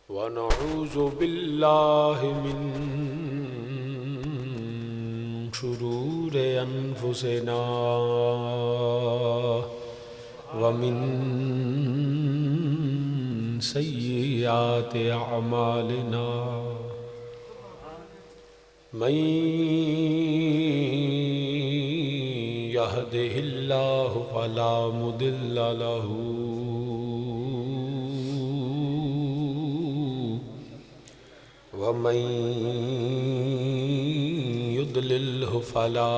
ونعوذ بالله من شرور أنفسنا ومن سيئات أعمالنا من يهده الله فلا مضل له ومن يضلله فلا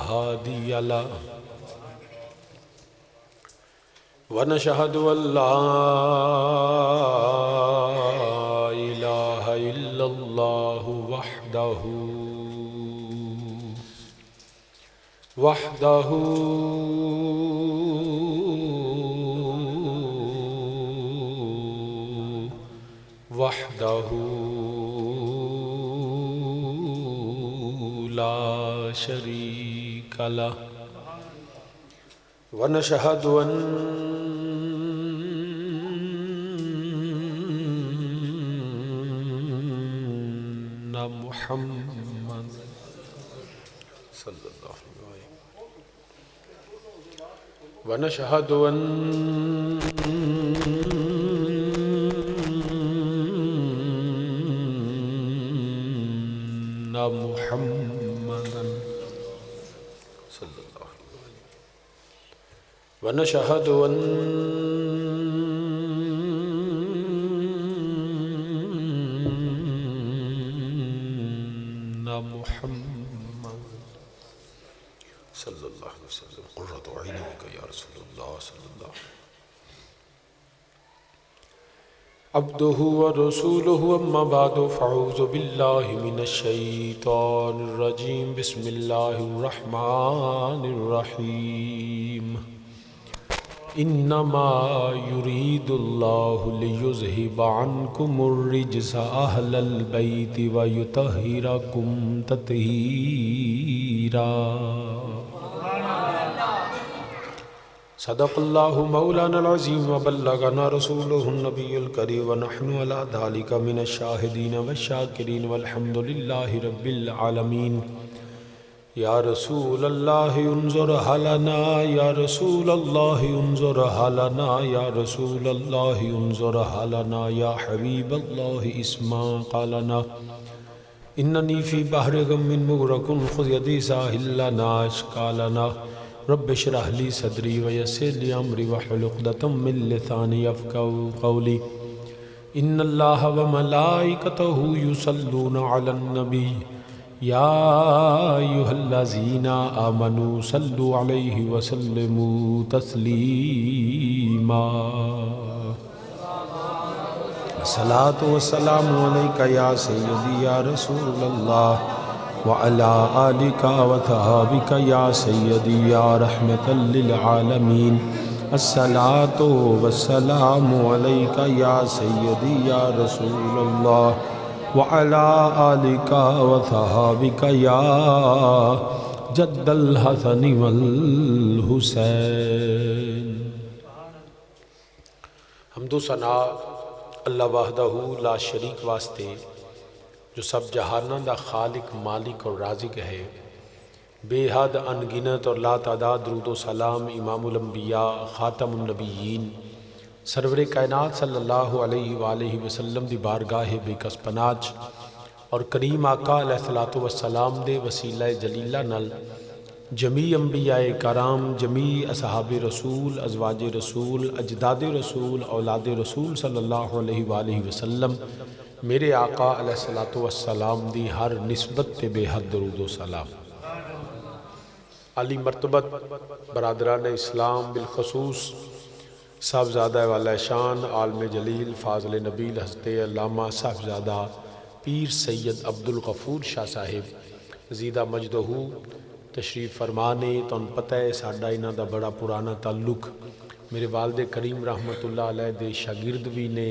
هادي له ونشهد أن لا إله إلا الله وحده لا شريك له ونشهد أن محمد صلى الله عليه وسلم ونشهد أن محمدا صلى الله عليه وسلم ونشهد أن محمد صلى الله عليه وسلم قرة عين بك يا رسول الله صلى الله عليه وسلم عبده ورسوله أما بعد فأعوذ بالله من الشيطان الرجيم بسم الله الرحمن الرحيم إنما يريد الله ليذهب عنكم الرجس أهل البيت ويطهركم تطهيرا صدق الله مولانا العظيم وبلغنا رسوله النبي الكريم ونحن على ذلك من الشاهدين والشاكرين والحمد لله رب العالمين يا رسول الله انظر لنا يا رسول الله انظر لنا يا رسول الله انظر لنا يا حبيب الله اسمع قالنا إنني في بحر غم مغرق خذ يدي ساحل لنا أشكالنا رب اشرح لي صدري ويسر لي أمري واحلل عقدة من لساني يفقهوا قولي إن الله وملائكته يصلون على النبي يا أيها الذين آمنوا صلوا عليه وسلموا تسليما الصلاة والسلام عليك يا سيدي يا رسول الله وعلى آلك وصحابك يا سيدي يا رحمة للعالمين الصلاة والسلام عليك يا سيدي يا رسول الله وعلى آلك وصحابك يا جد الحسن والحسين حمد و ثنا اللہ وحدہ لا شریک واسطے جو سب جہاناں دا خالق مالک اور رازق ہے بے حد انگنت اور لا تعداد درود و سلام امام الانبیاء خاتم النبیین سرور کائنات صلی اللہ علیہ وآلہ وسلم دی بارگاہ بے کس پناج اور کریم آقا علیہ السلام دے وسیلہ جلیلہ نل جمیع انبیاء کرام جمیع اصحاب رسول ازواج رسول اجداد رسول اولاد رسول صلی اللہ علیہ وآلہ وسلم میرے آقا علیہ السلام دی ہر نسبت پہ بے حد درود و سلام علی مرتبت برادران اسلام بالخصوص صاحبزادہ والا شان عالم جلیل فاضل نبیل حضرت علامہ صاحبزادہ پیر سید عبدالغفور شاہ صاحب زیدہ مجدہ تشریف فرمانے تو ان پتہ ہے ساڈا انہاں دا بڑا پرانا تعلق میرے والد کریم رحمت اللہ علیہ دے شاگرد بھی نے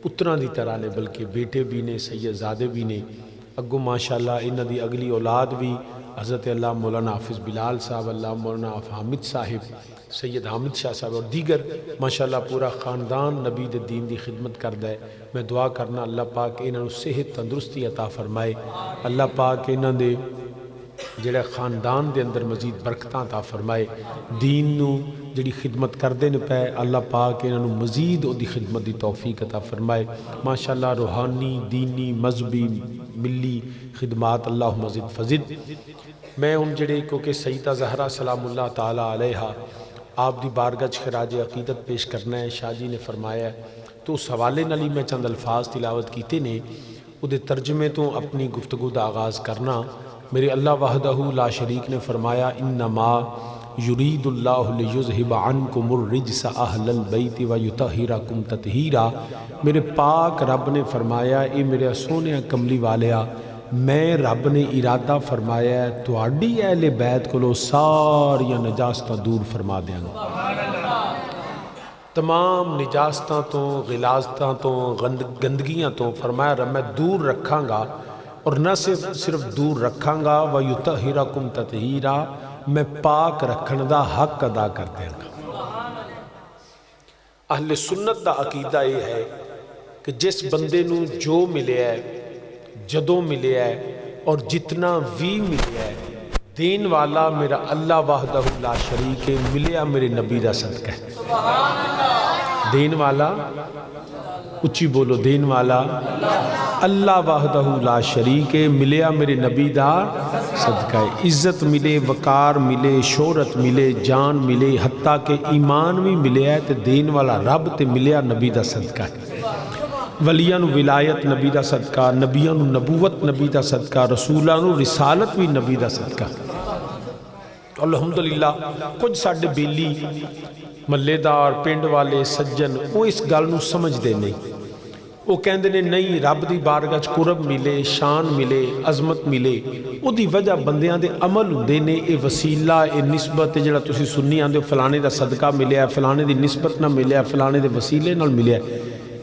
پتراں دی طرح نے بلکہ بیٹے بھی نے سید زادے بھی نے اگو ماشاءاللہ انہاں دی اگلی اولاد بھی حضرت اللہ مولانا حافظ بلال صاحب، اللہ مولانا حامد صاحب، سید حامد شاہ صاحب اور دیگر ماشاءاللہ پورا خاندان نبی دے دین دی خدمت کردا ہے۔ میں دعا کرنا اللہ پاک انہاں نوں صحت تندرستی عطا فرمائے، اللہ پاک انہاں دے جڑا خاندان دے اندر مزید برکتاں عطا فرمائے، دین نوں جڑی خدمت کردے نے پے اللہ پاک انہاں نوں مزید او دی خدمت دی توفیق عطا فرمائے۔ ماشاءاللہ روحانی، دینی، مذہبی، ملی خدمات اللہ مزید فزد۔ میں ان جڑے کیونکہ سیدہ زہرا سلام اللہ تعالیٰ علیہا آپ دی بارگاہ وچ خراج عقیدت پیش کرنا ہے، شاہ جی نے فرمایا ہے، تو اس حوالے نال ہی میں چند الفاظ تلاوت کیتے نے، او دے ترجمے تو اپنی گفتگو دا آغاز کرنا۔ میرے اللہ وحدہ لا شریک نے فرمایا انما یرید اللہ لیذہب عنکم الرجس اہل البیت ویطہرکم تطہیرا۔ میرے پاک رب نے فرمایا اے میرے سونے کملی والیا، میں رب نے ارادہ فرمایا ہے تہاڈی اہل بیت کولو ساریاں نجاستاں دور فرما دیاں گا، تمام نجاستاں تو، غلاظتاں تو، گندگیاں تو فرمایا رب میں دور رکھاں گا، اور نہ صرف دور رکھاں گا وَيُطَهِّرَكُمْ تَطْهِيرًا، میں پاک رکھن دا حق ادا کر دیں گا۔ اہل سنت دا عقیدہ یہ ہے کہ جس بندے نو جو ملے ہے، جدوں ملے ہے اور جتنا بھی ملے ہے، دین والا میرا اللہ وحدہ لا شریک ہے، ملیا میرے نبی دا صدقہ ہے۔ دین والا اچھی بولو، دین والا اللہ وحدہ لا شریک ہے، ملیا میرے نبی دا صدقہ ہے۔ عزت ملے، وقار ملے، شہرت ملے، جان ملے، حتیٰ کہ ایمان بھی ملے ہے تے دین والا رب تے ملیا نبی دا صدقہ ہے۔ ولیاں نو ولایت نبی دا صدقہ، نبیاں نو نبوت نبی دا صدقہ، رسولاں نو رسالت بھی نبی دا صدقہ۔ الحمدللہ کچھ ساڈے بیلی محلے دار پنڈ والے سجن وہ اس گل نو سمجھ دے نہیں، وہ کہندے نے نہیں رب دی بارگاہ وچ قرب ملے، شان ملے، عظمت ملے، او دی وجہ بندیاں دے عمل ہوندے نے، اے وسیلہ اے نسبت جڑا تسی سنی آندے فلانے دا صدقہ ملیا، فلانے دی نسبت نہ ملیا، فلانے دے وسیلے نال ملیا،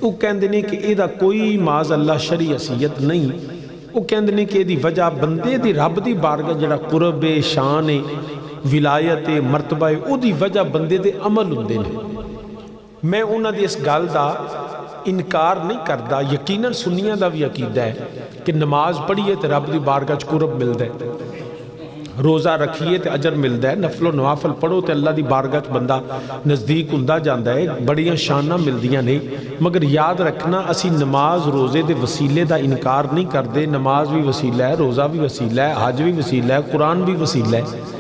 وہ کہندے نے کہ اے دا کوئی معاذ اللہ شرعی حیثیت نہیں، وہ کہندے نے کہ اے دی وجہ بندے دی رب دی بارگاہ جڑا قرب ہے، شان ہے، ولایت ہے، مرتبہ ہے، او دی وجہ بندے دے عمل ہوندے نے۔ میں انہاں دی اس گل دا انکار نہیں کردا، یقیناً سنیاں دا بھی عقیدہ ہے کہ نماز پڑھیے تے رب دی بارگاہ وچ قرب ملدا ہے، روزہ رکھیے تے اجر ملدا ہے، نفل و نوافل پڑھو تے اللہ دی بارگاہ وچ بندہ نزدیک ہوندا جاندا ہے، بڑیاں شاناں ملدیاں نے۔ مگر یاد رکھنا اسی نماز روزے دے وسیلے دا انکار نہیں کردے، نماز بھی وسیلہ ہے، روزہ بھی وسیلہ ہے، حج بھی وسیلہ ہے، قرآن بھی وسیلہ ہے۔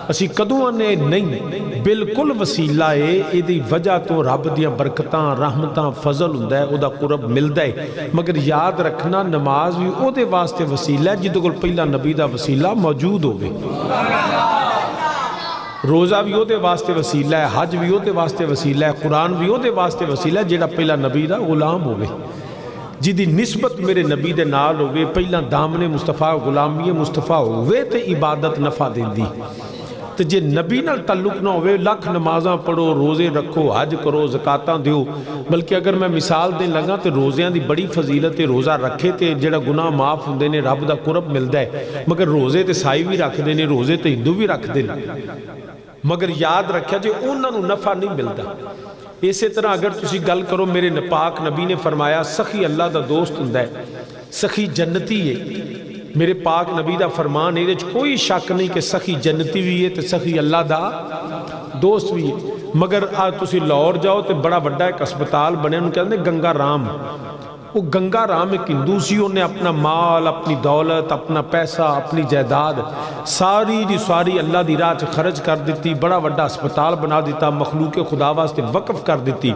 اسی کدوں آنے نہیں، بالکل وسیلہ ہے، اے دی وجہ تو رب دیاں برکتاں، رحمتاں، فضل ہوندا ہے، او دا قرب ملدا ہے۔ مگر یاد رکھنا نماز بھی او دے واسطے وسیلہ ہے جدوں کول پہلا نبی دا وسیلہ موجود ہوگی، روزہ بھی او دے واسطے وسیلہ ہے، حج بھی او دے واسطے وسیلہ ہے، قرآن بھی او دے واسطے وسیلہ ہے جڑا پہلا نبی دا غلام ہوگی، جدی نسبت میرے نبی دے نال ہوگی، پہلا دامن مصطفیٰ غلامی مصطفیٰ ہوگی تے عبادت نفع دیندی۔ تو جے نبی نال تعلق نہ ہوئے لاکھ نمازاں پڑھو، روزے رکھو، حج کرو، زکاتاں دیو، بلکہ اگر میں مثال دیں لگا تو روزیاں دی بڑی فضیلت ہے، روزہ رکھے تے جڑا گناہ معاف ہوندے نے، رب دا قرب ملدا ہے۔ مگر روزے تے سائی بھی رکھ دے نے، روزے تے ہندو بھی رکھ دے نے، مگر یاد رکھیا جے انہاں نوں نفع نہیں ملدا۔ اسی طرح اگر تسی گل کرو میرے پاک نبی نے فرمایا سخی اللہ دا دوست ہوندا ہے، سخی جنتی ہے۔ میرے پاک نبی دا فرمان ہے، کوئی شک نہیں کہ سخی جنتی بھی ہے تو سخی اللہ دا دوست بھی ہے۔ مگر آج تسی لاہور جاؤ تو بڑا بڑا ایک اسپتال بنے، انہوں کہتے ہیں گنگا رام، وہ گنگا رام ایک ہندو سی، انہوں نے اپنا مال، اپنی دولت، اپنا پیسہ، اپنی جائیداد ساری دی ساری اللہ دی راہ خرچ کر دیتی، بڑا بڑا اسپتال بنا دیتا، مخلوق خدا واسطے وقف کر دیتی۔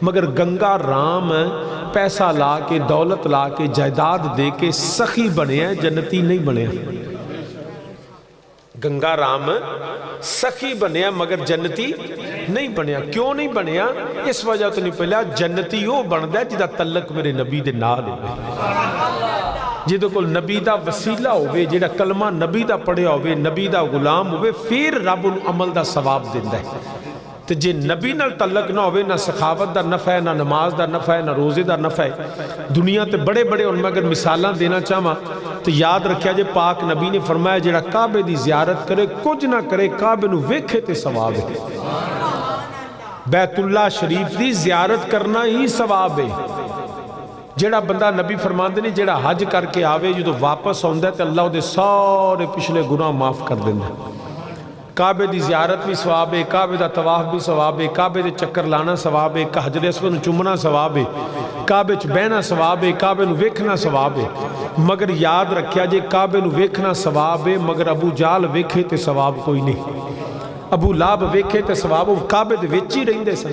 مگر گنگا رام پیسہ لا کے، دولت لا کے، جائیداد دے کے سخی بنے ہیں، جنتی نہیں بنے ہیں۔ گنگا رام سخی بنیا مگر جنتی نہیں بنیا۔ کیوں نہیں بنیا؟ اس وجہ تو نہیں پہلا جنتی وہ بندا ہے جدا تعلق میرے نبی دے نال ہوئے، جدو کول نبی دا وسیلہ ہوئے، جدا کلمہ نبی دا پڑھیا ہوئے، نبی دا غلام ہوئے، پھر رب عمل دا ثواب دیندہ ہے۔ تو جے نبی نال تعلق نہ ہوئے، نہ سخاوت دا نفع ہے، نہ نماز دا نفع ہے، نہ روزے دا نفع ہے۔ دنیا تے بڑے بڑے ان میں اگر مثالاں دینا چاہواں تو یاد رکھیا جے پاک نبی نے فرمایا جڑا کعبے دی زیارت کرے کچھ نہ کرے کعبے نو ویکھے تے ثواب ہے بیت اللہ شریف دی زیارت کرنا ہی ثواب ہے جڑا بندہ نبی فرماندے نے جڑا حج کر کے آوے جو واپس آندا ہے تے اللہ دے سارے پچھلے گناہ معاف کر دیندا کعبے دی زیارت بھی ثواب ہے کعبے دا طواف بھی ثواب ہے کعبے دے چکر لانا ثواب ہے حجر اسود نو چومنا ثواب ہے کعبے چ بہنا ثواب ہے کعبے نو ویکھنا ثواب ہے مگر یاد رکھیا جے کعبے نو ویکھنا ثواب ہے مگر ابو جال ویکھے تے ثواب کوئی نہیں ابو لاب ویکھے تے ثواب وہ کعبے دے وچ ہی رہندے سن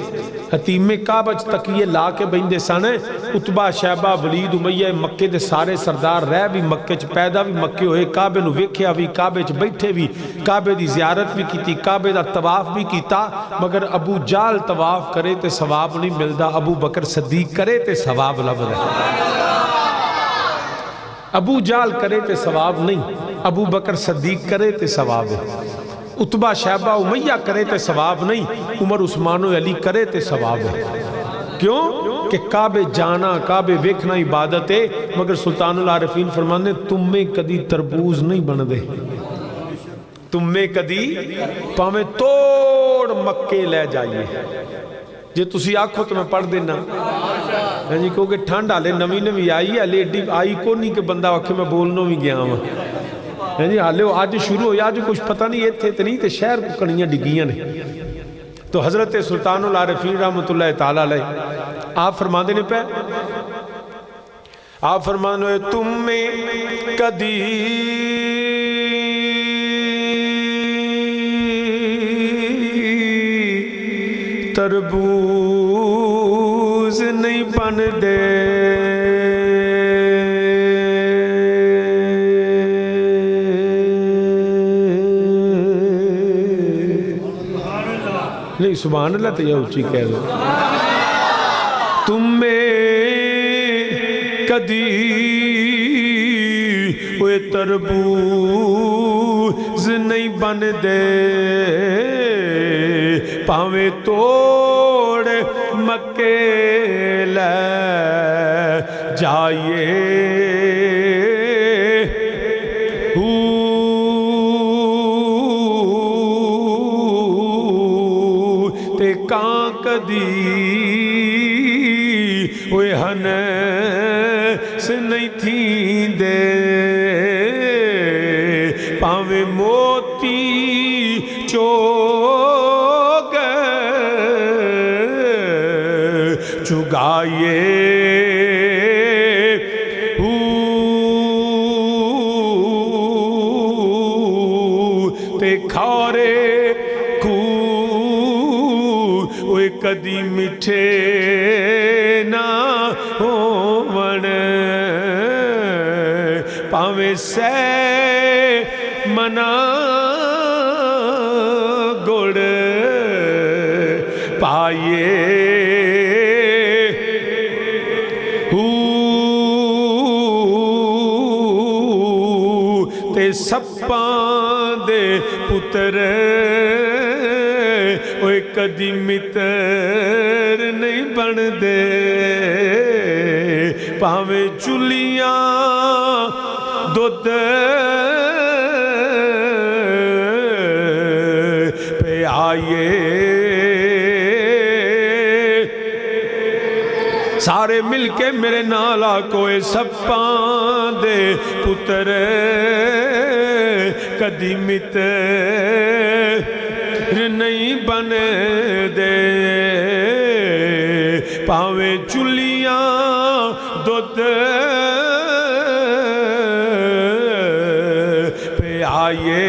حتیم کعبہ چ تکیے لا کے بہندے سن عتبہ شیبہ ولید امیہ مکے دے سارے سردار رہ بھی مکے چ پیدا بھی مکے ہوئے کعبے نو ویکھیا بھی کعبے چ بیٹھے بھی کعبے دی زیارت بھی کیتی کعبے دا طواف بھی کیتا مگر ابو جال طواف کرے تے ثواب نہیں ملدا ابو بکر صدیق کرے تے ثواب لبدا ابو جال کرے تے ثواب نہیں ابو بکر صدیق کرے تے ثواب ہے عتبہ شیبہ امیہ کرے تے ثواب نہیں عمر عثمان و علی کرے تے ثواب ہے کیوں کہ کعبے جانا کعبے ویکھنا عبادت ہے مگر سلطان العارفین فرمانے تم میں کدی تربوز نہیں بن دے تم میں کدی پاویں توڑ مکے لے جائیے جے تسی آکھو تو میں پڑھ دینا جی کہو کہ ٹھنڈ آلے نوی نوی آئی ہے ایڈی آئی کو نہیں کہ بندہ آکھے میں بولنوں بھی گیا ہوں جی حالے وہ آج شروع ہو آج کچھ پتہ نہیں یہ تھے نہیں تے شہر کو کنیاں ڈگیاں نے تو حضرت سلطان العارفین رحمت اللہ تعالیٰ علیہ آپ فرماندے نے پہ آپ فرماندے تم میں کدی تربوز نہیں بن دے نہیں سبحان اللہ تو یہ اچھی کہہ دو تم میں کدی وہ تربوز نہیں بن دے پاویں توڑ مکے لے جائیے کدی وہ ہنس نہیں تھی دے پاویں موتی چوگ چگائیے تے کھارے کدی مٹھے نہ ہون پاویں سے منا گڑ پائیے تے سپاں دے پتر اوے کدی متر نہیں بن دے پاویں چلیاں دودھ پہ آئیے سارے مل کے میرے نالا کوئی سپاں دے پتر کدی متر نہیں بن دے پاویں چلیاں دودھ پہ آئیے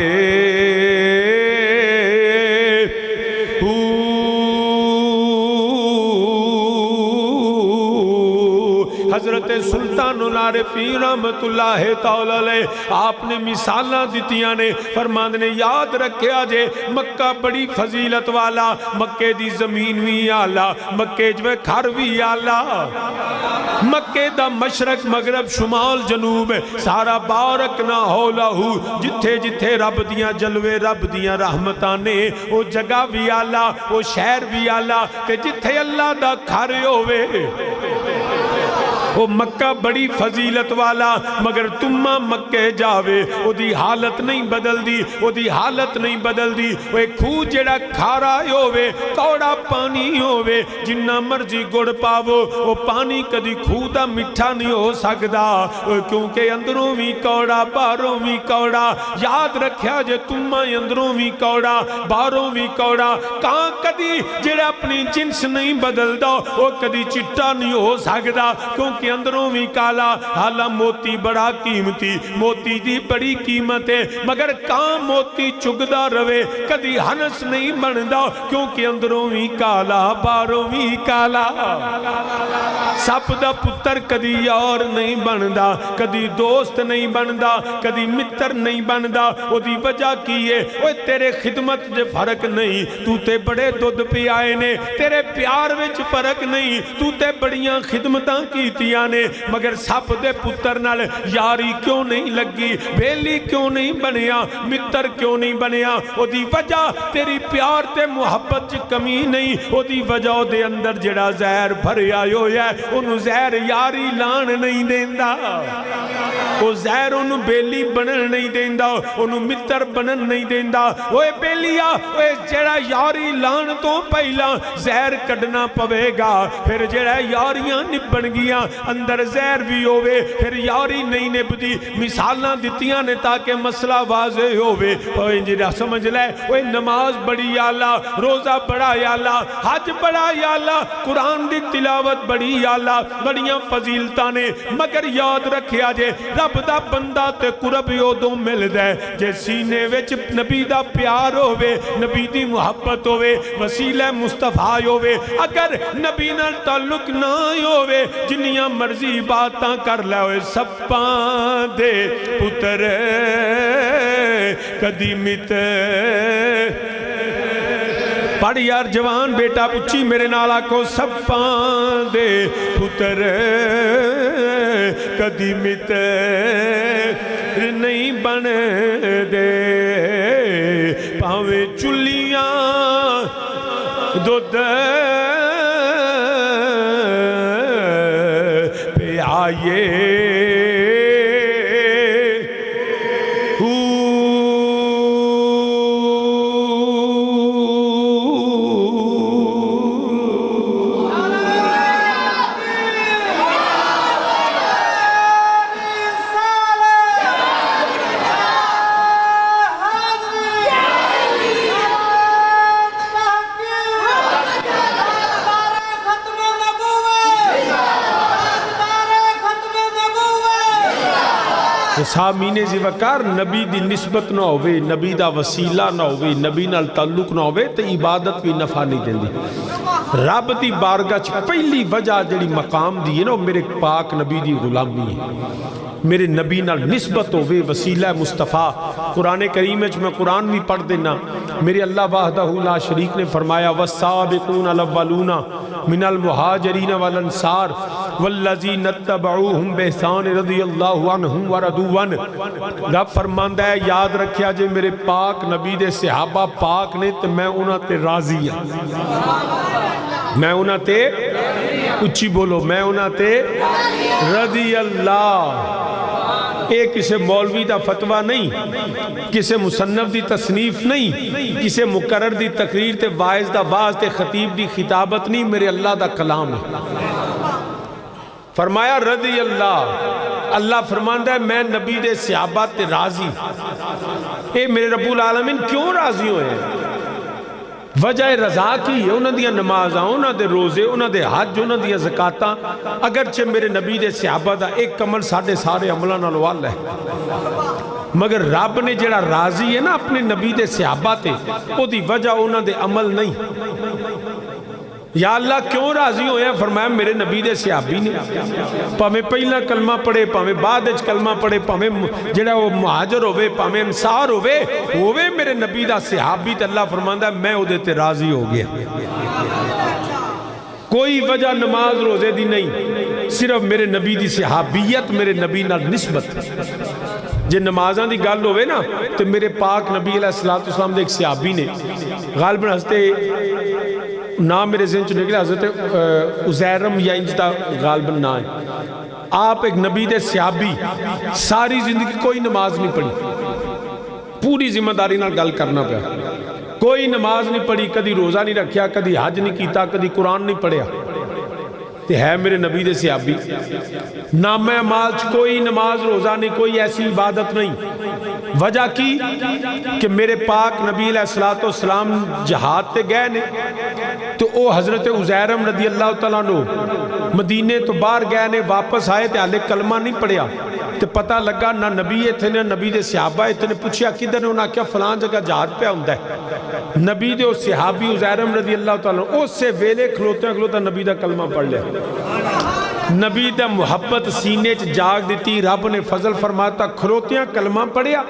حضرت سلطان العارفین رحمت اللہ تعالی علیہ آپ نے مثالاں دتیاں نے فرماندے نے یاد رکھیا جے مکہ بڑی فضیلت والا مکے دی زمین بھی آلہ مکے جو گھر بھی آلہ مکے دا مشرق مغرب شمال جنوب سارا بارک نہ ہو لہو جتھے جتھے رب دیاں جلوے رب دیاں رحمتاں نے وہ جگہ بھی آلہ وہ شہر بھی آلہ کہ جتھے اللہ دا گھر ہوئے وہ مکہ بڑی فضیلت والا مگر تمہ مکہ جاوے او دی حالت نہیں بدل دی او دی حالت نہیں بدل دی وہ کھو جڑا کھارا ہووے کوڑا پانی ہووے جنہ مرضی گڑ پاو وہ پانی کدی کھو دا مٹھا نہیں ہو سکدا کیونکہ اندروں بھی کوڑا باہروں بھی کوڑا یاد رکھیا جے تمہ اندروں بھی کوڑا باہروں بھی کوڑا کہاں کدی جڑا اپنی جنس نہیں بدل دا وہ کدی چٹا نہیں ہو سکدا کیونکہ اندروں بھی کالا حالا موتی بڑا قیمتی موتی دی بڑی قیمت ہے مگر کہاں موتی چگدا روے کدی ہنس نہیں بندا کیونکہ اندروں بھی کالا باہروں بھی کالا سپ دا پتر کدی یار نہیں بندا کدی دوست نہیں بندا کدی متر نہیں بندا او دی وجہ کی ہے اوہ تیرے خدمت دے فرق نہیں تو تے بڑے دودھ پی آئے نے تیرے پیار وچ فرق نہیں تو تے بڑیاں خدمتاں کیتیاں نے مگر سپ دے پتر نال یاری کیوں نہیں لگی بیلی کیوں نہیں بنیا متر کیوں نہیں بنیا او دی وجہ تیری پیار تے محبت کمی نہیں او دی وجہ دے اندر جڑا زہر بھر آئیو ہے انہوں زہر یاری لان نہیں دیندہ وہ زہر انہوں بیلی بنن نہیں دیندہ انہوں متر بنن نہیں دیندہ وہ بیلیا وہ جڑا یاری لان تو پہلا زہر کڑنا پوے گا پھر جڑا یاریاں نبن گیا اندر زہر بھی ہوئے پھر یاری نہیں نبدی مثالاں دیتیاں نے تاکہ مسئلہ واضح ہوئے وہ جڑا سمجھ لے وہ نماز بڑی آلہ روزہ بڑا آلہ حج بڑا آلہ قرآن دی تلاوت بڑی آلہ بڑیاں فضیلتاں نے مگر یاد رکھیا جے رب دا بندہ تے قرب یودوں مل دے جے سینے وچ نبی دا پیار ہوئے نبی دی محبت ہوئے وسیلہ مصطفیٰ ہوئے اگر نبی نال تعلق نہ ہوئے جنیاں مرضی باتاں کر لے ہوئے سپاں دے پتر قدیمت پڑھ یار جوان بیٹا پچھی میرے نالا کو سپاں دے پتر کدی متر نہیں بن دے پاوے چلیاں دودھ پہ آئے سامین زیوکار نبی دی نسبت نہ ہوئے نبی دا وسیلہ نہ ہوئے نبی نال تعلق نہ ہوئے تو عبادت بھی نفع نہیں دیں دی رب دی بارگاہ پہلی وجہ جڑی مقام دی ہے نا میرے پاک نبی دی غلامی ہے میرے نبی نال نسبت ہوئے وسیلہ مصطفیٰ قرآن کریم میں قرآن بھی پڑھ دینا میرے اللہ وحدہ لا شریک نے فرمایا والسابقون الاولون من المہاجرین والانصار والذین اتبعوہم بإحسان رضی اللہ عنہم وردوان رب فرماندہ ہے یاد رکھیا جے میرے پاک نبی دے صحابہ پاک نے تو میں انہاں تے راضی ہوں میں انہاں تے اچھی بولو میں انہاں تے رضی اللہ ایک کسے مولوی دا فتوہ نہیں کسے مصنف دی تصنیف نہیں کسے مقرر دی تقریر تے واعظ دا باز تے خطیب دی خطابت نہیں میرے اللہ دا کلام ہے فرمایا رضی اللہ اللہ فرماندہ ہے میں نبی دے صحابہ تے راضی اے میرے رب العالمین کیوں راضی ہوئے ہیں وجہ رضا کی ہے انہاں دیا نمازاں انہاں دے روزے انہاں دے حج انہاں دیا زکاتاں اگرچہ میرے نبی دے صحابہ دا ایک عمل سارے عملہ نالوال ہے مگر رب نے جڑا راضی ہے نا اپنے نبی دے صحابہ تے او دی وجہ انہاں دے عمل نہیں یا اللہ کیوں راضی ہوئے ہیں فرمایا میرے نبی دے صحابی نے پاہمیں پہلا کلمہ پڑھے پاہمیں بعد اچ کلمہ پڑھے پاہمیں جڑا وہ مہاجر ہوئے پاہمیں انصار ہوئے میرے نبی دا صحابی تے اللہ فرماندہ ہے میں او دیتے راضی ہو گیا کوئی وجہ نماز روزے دی نہیں صرف میرے نبی دی صحابیت میرے نبی نال نسبت جے نمازاں دی گل ہوئے نا تو میرے پاک نبی علیہ السلام دے ایک صحابی نے غالباً حضرت نام میرے ذہن چ نکلے حضرت عزیرم یا انجتا غالباً نام ہے آپ ایک نبی دے صحابی ساری زندگی کوئی نماز نہیں پڑھی، پوری ذمہ داری نال گل کرنا پیا، کوئی نماز نہیں پڑھی، کدی روزہ نہیں رکھیا، کدی حج نہیں کیتا، کدی قرآن نہیں پڑھیا، تے ہے میرے نبی دے صحابی، نام اعمال کوئی نماز روزہ نہیں، کوئی ایسی عبادت نہیں۔ وجہ کی کہ میرے پاک نبی علیہ السلام جہاد تے گئے نے تو او حضرت عزیرم رضی اللہ تعالیٰ عنہ مدینے تو باہر گئے نے، واپس آئے تے حالے کلمہ نہیں پڑھیا، تے پتہ لگا نہ نبی تھے نہ نبی دے صحابہ تھے، نے پوچھیا کدھر نے، انہاں کیا فلان جگہ جہاد پہ ہوندا ہے، نبی دے صحابی عزیرم رضی اللہ تعالیٰ عنہ اس سے ویلے کھلوتا نبی دا کلمہ پڑھ لیا، نبی دا محبت سینے چ جاگ دیتی، رب نے فضل فرماتا کھلوتیاں کلمہ پڑھیا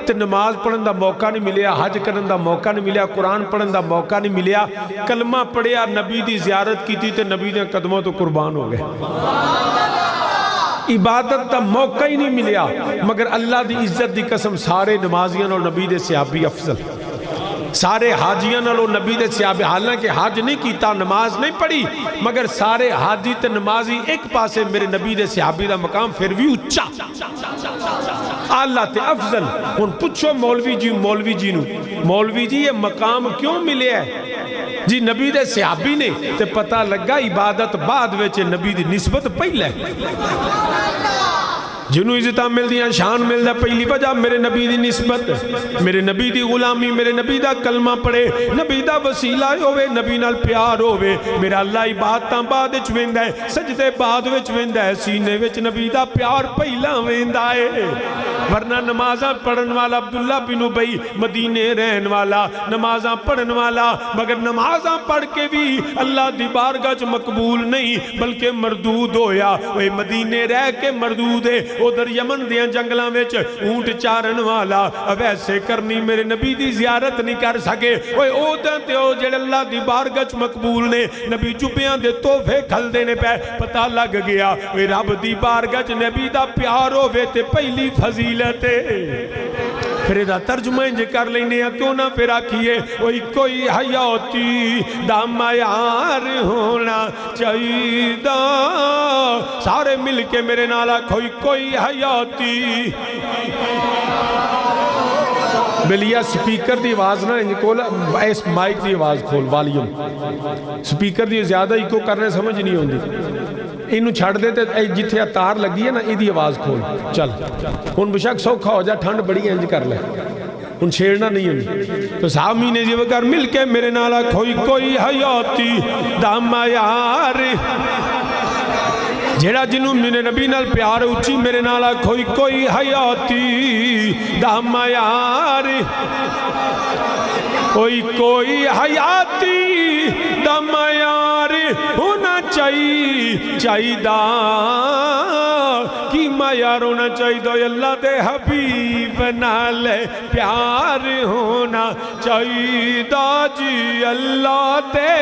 تے نماز پڑھن دا موقع نہیں ملیا، حج کرن دا موقع نہیں ملیا، قرآن پڑھن دا موقع نہیں ملیا، کلمہ پڑھیا، نبی دی زیارت کی تھی تے نبی دے قدموں تو قربان ہو گئے، عبادت دا موقع ہی نہیں ملیا، مگر اللہ دی عزت دی قسم سارے نمازیاں اور نبی دے صحابی افضل، سارے حاجیاں نالو نبی دے صحابی، حالانکہ حج نہیں کیتا، نماز نہیں پڑھی، مگر سارے حاجی تے نمازی ایک پاسے میرے نبی دے صحابی دا مقام پھر بھی اچھا اللہ تے افضل۔ ان پوچھو مولوی جی نو، مولوی جی یہ مقام کیوں ملے ہے جی نبی دے صحابی نے، تے پتہ لگا عبادت بعد وچ نبی دی نسبت پہلے، جنہوں عزتہ مل دیاں شان مل دا پہلی وجہ میرے نبی دی نسبت، میرے نبی دی غلامی، میرے نبی دا کلمہ پڑھے، نبی دا وسیلہ ہوئے، نبی نال پیار ہوئے، میرا اللہ عبادتاں بعد وچ ویندا ہے، سجدے بعد وچ ویندا ہے، سینے وچ نبی دا پیار پہلا ویندا ہے، ورنہ نمازاں پڑھن والا عبداللہ بن ابی مدینے رہن والا، نمازاں پڑھن والا، مگر نمازاں پڑھ کے بھی اللہ دی بارگاہ چ مقبول نہیں بلکہ مردود ہویا، وہ مدینے رہ کے مردود ہے، ادھر یمن دیاں جنگلاں وچ اونٹ چارن والا، اب ایسے کرنی میرے نبی دی زیارت نہیں کر سکے، وہ اودھاں تے او جڑے اللہ دی بارگاہ چ مقبول نے، نبی جبیاں دے تحفے کھل دینے پہ پتہ لگ گیا، وہ رب دی بارگاہ چ نبی دا پیار ہوے تے پہلی فضیلت ہے۔ پھر دا ترجمہ انج کر لینے ہیں، کیوں نہ پھر آکھئے وہی کوئی حیاتی دا معیار ہونا چاہیے دا، سارے مل کے میرے نالا کوئی حیاتی، بلیا سپیکر دی آواز نہ انج کھولا، اس مائک دی آواز کھول، والیوم سپیکر دی زیادہ ہی کو کرنے سمجھ نہیں ہوندی، انہوں چھڑ دیتے جتھے تار لگی ہے نا ایدی آواز کھول، چل ان بشک سوکھا ہو جا، ٹھنڈ بڑی انج کر لے، ان چھیڑنا نہیں ہے، تو سامی نے جیو کر مل کے میرے نالا کوئی حیاتی دا معیار، جیڑا جنہوں میرے نبی نال پیار اچھی میرے نالا کوئی حیاتی دا معیار، کوئی حیاتی دا معیار ہونا چاہیے دا، کی معیار ہونا چاہیے دا، اللہ دے حبیب نال پیار ہونا چاہیے دا جی، اللہ دے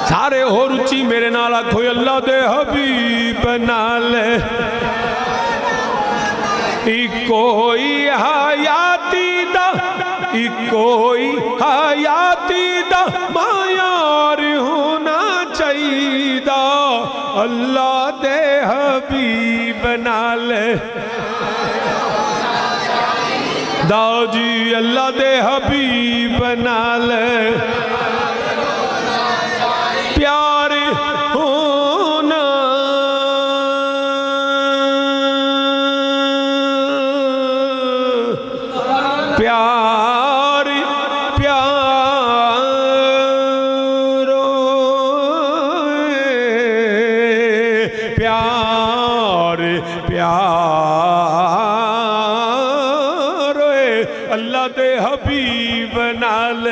سارے ہو رچی میرے نالا کوئی اللہ دے حبیب نال، کوئی حیاتی دا، کوئی حیاتی دا معیار ہونا چاہیے دا، اللہ دے حبیب نال دا جی، اللہ دے حبیب نال پیار ہونا، پیار اللہ دے حبیب نال،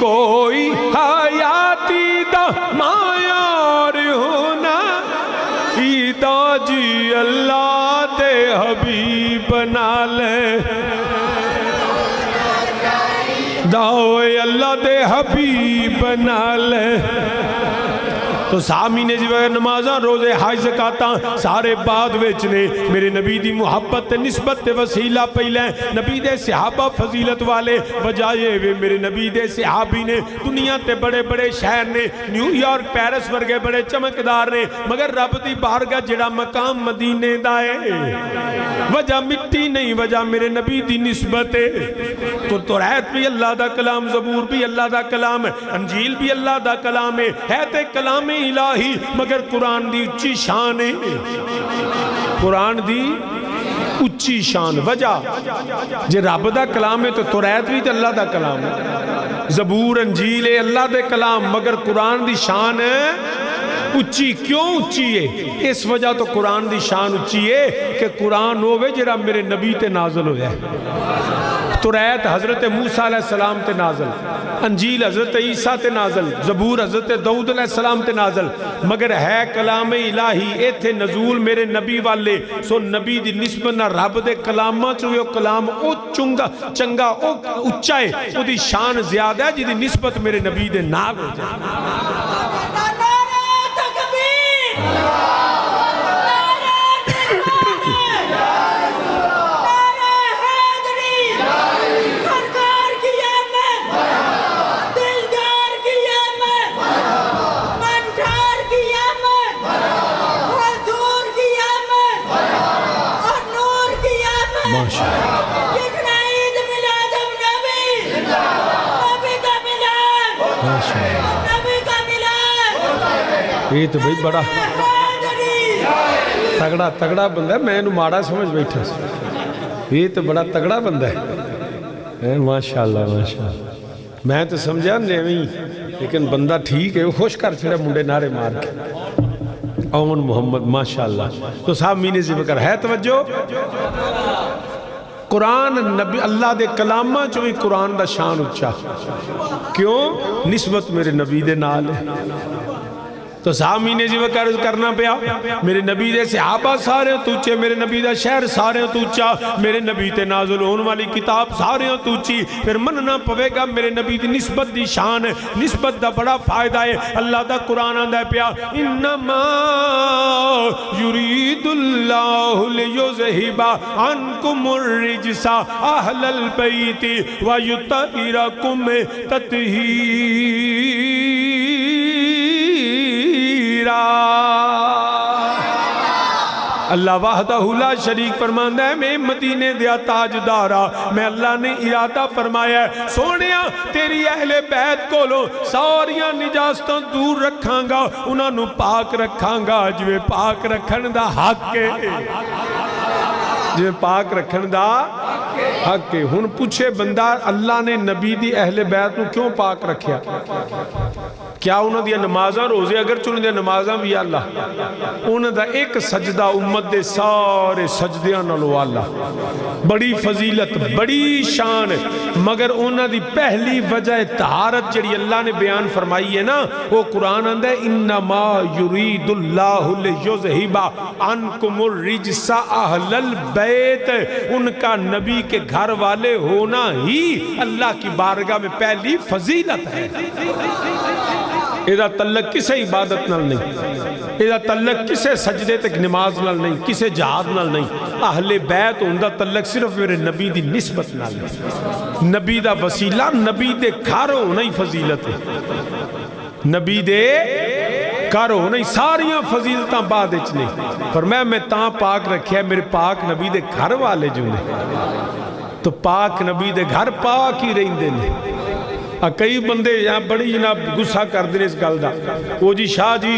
کوئی حیاتی دا معیار ہونا دا جی، اللہ دے حبیب نال داوے، اللہ دے حبیب نال تو سامین جی نمازاں روزے حج زکاتاں سارے بعد وچ نے میرے نبی دی محبت تے نسبت تے وسیلہ پہلے نبی دے صحابہ فضیلت والے وجائے وے میرے نبی دے صحابی نے دنیا تے بڑے بڑے شہر نے نیو یارک پیرس ورگے بڑے چمکدار نے مگر رب دی بارگاہ جڑا مقام مدینے دا ہے وجہ مٹی نہیں وجہ میرے نبی دی نسبت ہے توریت بھی اللہ دا کلام زبور بھی اللہ دا کلام ہے انجیل بھی اللہ دا کلام ہے تے کلام الہی مگر قرآن دی اچھی شان ہے قرآن دی اچھی شان وجہ جے رب دا کلام ہے تو توریت بھی تے اللہ دا کلام ہے زبور انجیل ہے اللہ دے کلام مگر قرآن دی شان ہے اچھی کیوں اچھی ہے اس وجہ تو قرآن دی شان اچھی ہے کہ قرآن ہوئے جڑا میرے نبی تے نازل ہویا ہے توریت حضرت موسیٰ علیہ السلام تے نازل انجیل حضرت عیسیٰ تے نازل زبور حضرت داؤد علیہ السلام تے نازل مگر ہے کلام الہی ایتھے نزول میرے نبی والے سو نبی دی نسبت نہ رب دے کلامہ چوئے کلام او چنگا او اچھائے او دی شان زیادہ ہے جی دی نسبت میرے نبی دے ناگ ہو جائے یہ تو بھئی بڑا تگڑا بندہ ہے میں انہوں ماڑا سمجھ بیٹھا یہ تو بڑا تگڑا بندہ ہے ماشاءاللہ ماشاءاللہ میں تو سمجھا نہیں لیکن بندہ ٹھیک ہے وہ خوش کر چھڑے منڈے نعرے مار کے اون محمد ماشاءاللہ تو صاحب مینے سے بکر ہے توجہ قرآن نبی اللہ دے کلامہ چوئی قرآن دا شان اچھا کیوں نسبت میرے نبی دے نال ہے تو سامین جی وقت عرض کرنا پیا میرے نبی دے صحابہ سارے توچے میرے نبی دا شہر سارے توچا میرے نبی تے نازل ہون والی کتاب سارے توچی پھر مننا پوے گا میرے نبی دی نسبت دی شان ہے نسبت دا بڑا فائدہ ہے اللہ دا قرآن آندہ پیا انما یرید اللہ لیذہب عنکم الرجس اہل البیت ویطہرکم تطہیرا اللہ وحدہ لا شریک فرماندہ ہے میں مدینے دیا تاجدارا میں اللہ نے ارادہ فرمایا ہے سونیا تیری اہل بیت کو لو ساریاں نجاستوں دور رکھاں گا انہاں نو پاک رکھاں گا جو پاک رکھن دا حق ہے جو پاک رکھن دا حق ہے ہن پوچھے بندہ اللہ نے نبی دی اہل بیت نو کیوں پاک رکھیا کیا انہوں دیا نمازاں روزے اگر چنوں دیا نمازاں بھی اللہ انہوں دا ایک سجدہ امت دے سارے سجدیاں نلو اللہ بڑی فضیلت بڑی شان مگر انہوں دی پہلی وجہ طہارت جڑی اللہ نے بیان فرمائی ہے نا وہ قرآن اندہ انما یرید اللہ لیذہب عنکم الرجس اہل البیت ان کا نبی کے گھر والے ہونا ہی اللہ کی بارگاہ میں پہلی فضیلت ہے ایدہ تعلق کسے عبادت نال نہیں ایدہ تعلق کسے سجدے تک نماز نال نہیں کسے جہاد نال نہیں اہل بیت ہوندہ تعلق صرف میرے نبی دی نسبت نال نہیں نبی دا وسیلہ نبی دے گھر ہونا ہی فضیلت ہے نبی دے گھر ہونا ہی ساریاں فضیلتاں بعد اچ نہیں فرمایا میں تاں پاک رکھیا میرے پاک نبی دے گھر والے جو نے تو پاک نبی دے گھر پاک ہی رہن دے نے کئی بندے یہاں بڑی جناب گسہ کر دیں اس گل دا وہ جی شاہ جی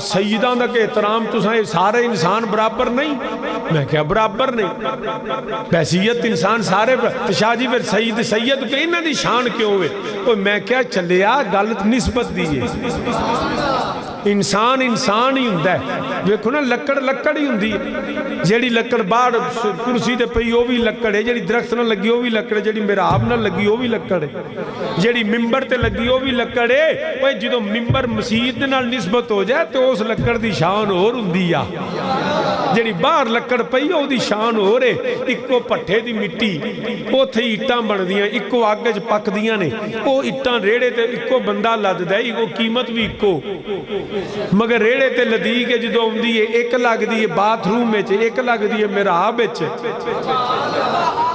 سیدان دا کہ احترام تو سارے انسان برابر نہیں میں کیا برابر نہیں بحثیت انسان سارے تو شاہ جی پھر سید کہیں نہ دی شان کیوں ہوئے میں کیا چلیا غلط نسبت دیئے انسان ہی ہوندہ ہے دیکھو نا لکڑ ہی ہوندی ہے جیڑی لکڑ باہر کرسی تے پئی وہ بھی لکڑ ہے جیڑی درخت نہ لگی وہ بھی لکڑ ہے جیڑی محراب نہ لگی وہ بھی لکڑ ہے جیڑی ممبر تے لگی وہ بھی لکڑ ہے وہ جدوں ممبر مسجد نال نسبت ہو جائے تو اس لکڑ دی شان اور ہوندی ہے جڑی باہر لکڑ پئی او دی شان ہو رہے اکو پٹھے دی مٹی اوتھے اٹاں بن دیاں اکو آگے پک دیاں نے او اٹاں ریڑے تے اکو بندہ لد دے اکو قیمت بھی اکو مگر ریڑے تے لدی کے جدو ہوندی ہے ایک لگ دی ہے باتھ روم میں ایک لگ دی ہے محراب وچ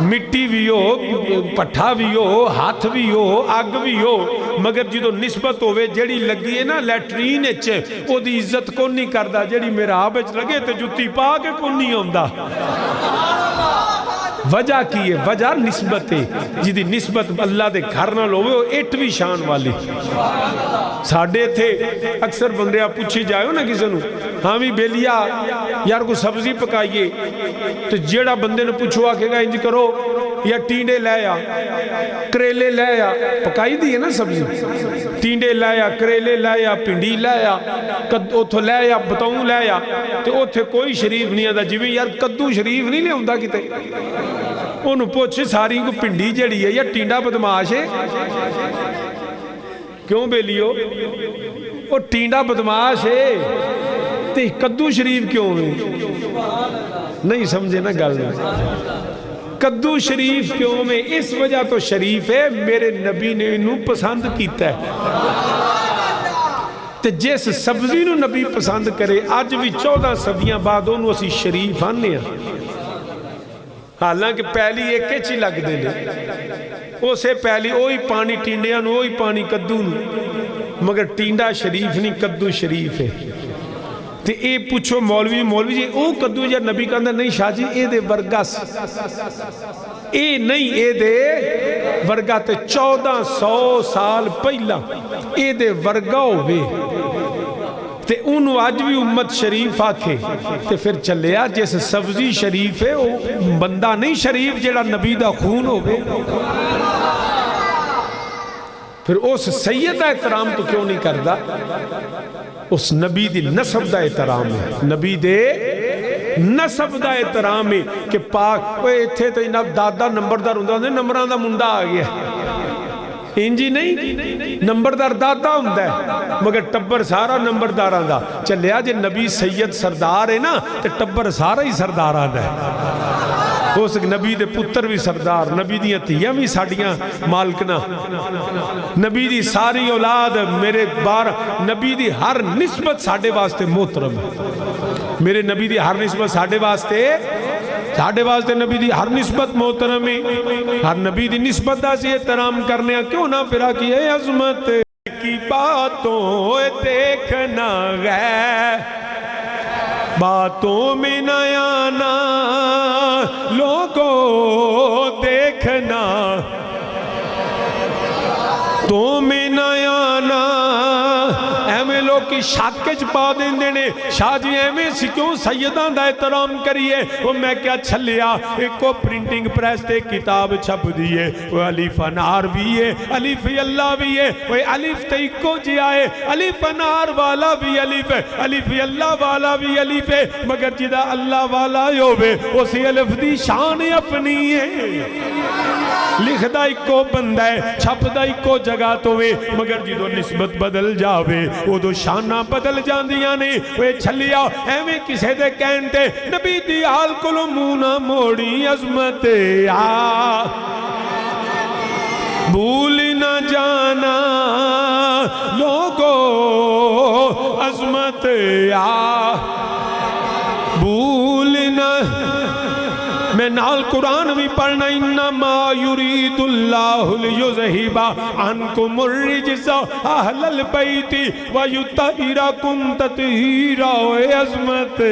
مٹی بھی ہو پٹھا بھی ہو ہاتھ بھی ہو اگ بھی ہو مگر جدو نسبت ہوئے جڑی لگی ہے نا لیٹرین اچھے او دی عزت کون نہیں کردہ جڑی محراب وچ لگے تے جتی پا کے کون نہیں ہوندہ وجہ کی ہے وجہ نسبت ہے جدی نسبت اللہ دے گھر نہ لوے وہ ایٹ بھی شان والی ساڑھے تھے اکثر بندیاں پوچھی جائے ہو نا کسی نو ہاں بھی بیلیا یار کو سبزی پکائیے تو جیڑا بندے نے پوچھو آکے گا انجی کرو یا ٹینڈے لائیا کریلے لائیا پکائی دی ہے نا سبزی ٹینڈے لائیا کریلے لائیا پنڈی لائیا اتھو لائیا بتاؤں لائیا تو اتھے کوئی شریف نہیں آدھا جی یار کدو شریف نہیں لے ہوندہ کتے انہوں پوچھے ساری کو پنڈی جڑی ہے یا ٹینڈا بدماش ہے کیوں بیلیو وہ ٹینڈا بدماش ہے تے کدو شریف کیوں ہے نہیں سمجھے نا گل کدو شریف کیوں میں اس وجہ تو شریف ہے میرے نبی نے انہوں پسند کیتا ہے تے جیس سبزی نو نبی پسند کرے آج بھی 14 صدیاں بعد انہوں اسی شریف آنے ہیں حالانکہ پہلی ایک چی لگ دے لے اسے پہلی اوہی پانی ٹینڈیاں نو اوہی پانی کدو نو مگر ٹینڈا شریف نہیں کدو شریف ہے تے اے پوچھو مولوی جی او کدو یا نبی کہندہ نہیں شاہ جی اے دے ورگا اے نہیں اے دے ورگا تے 1400 سال پہلا اے دے ورگا ہوئے تے انہوں آج بھی امت شریف آکھے تے پھر چلیا جیسے سبزی شریف ہے وہ بندہ نہیں شریف جیڑا نبی دا خون ہوئے پھر اس سید دا احترام تو کیوں نہیں کردہ اس نبی دی نسب دا احترام ہے نبی دے نسب دا احترام ہے کہ پاک اوے تھے تو انہاں دادا نمبردار ہوندہ نمبران دا مندہ آگیا انجی نہیں نمبردار دادا ہوندہ ہے مگر ٹبر سارا نمبردار آندہ چلے آجے نبی سید سردار ہے نا تو ٹبر سارا ہی سردار آندہ ہے ہو سکے نبی دے پتر بھی سردار نبی دی عطیہ بھی ساڑیاں مالکنا نبی دی ساری اولاد میرے بار نبی دی ہر نسبت ساڑھے واسطے محترم میرے نبی دی ہر نسبت ساڑھے واسطے نبی دی ہر نسبت محترم ہر نبی دی نسبت دا سے احترام کرنے کیوں نہ پھرا کی ہے عظمت کی باتوں دیکھنا غیر باتوں میں نیانا لوگوں دیکھنا تو میں نیانا ایمیں لوگ کی شاکج پا دیں دینے شاہ جی ایمیں سی کیوں سیدان دا احترام کریے وہ میں کیا چھلیا ایک کو پرنٹنگ پریس تے کتاب چھپ دیئے وہ علیف انار بھی ہے علیف اللہ بھی ہے وہ علیف تے کو جی آئے علیف انار والا بھی علیف ہے علیف اللہ والا بھی علیف ہے مگر جدہ اللہ والا ہوئے اسی علیف دی شان اپنی ہے لکھ دا ایک کو بندہ ہے چھپ دا ایک کو جگہ تو وے مگر جدو نسبت بدل جاوے وہ دو شانہ بدل جان دیا نے وہ چھلیا ایویں کسے دے کہنتے نبی دی حال کلو مونا موڑی عظمت بھول نہ جانا لوگو عظمت بھول نہ میں نال قرآن بھی پڑھنا انما یرید اللہ لیذہب عنکم الرجس اہل البیت ویطہرکم تطہیرا اے عظمت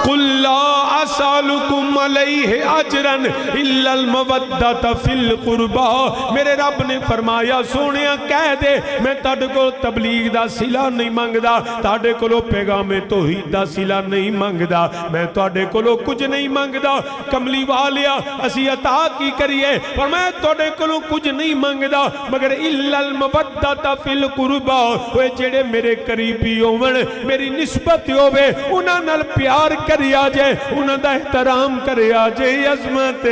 قل لا اسالکم علیہ اجرن الا المودۃ فی القربا میرے رب نے فرمایا سونیا کہہ دے میں تاڑے کو تبلیغ دا صلہ نہیں مانگدا تاڑے کو پیغام توحید دا صلہ نہیں مانگدا میں تاڑے کو کچھ نہیں مانگدا کملی والیا اسی عطا کی کریے فرمایا تاڑے کو کچھ نہیں مانگدا مگر الا المودۃ فی القربا وہ جڑے میرے قریبی ہون میری نسبت ہوے انہاں نال پیار کریا جے انہاں دا احترام کرے آجے عظمت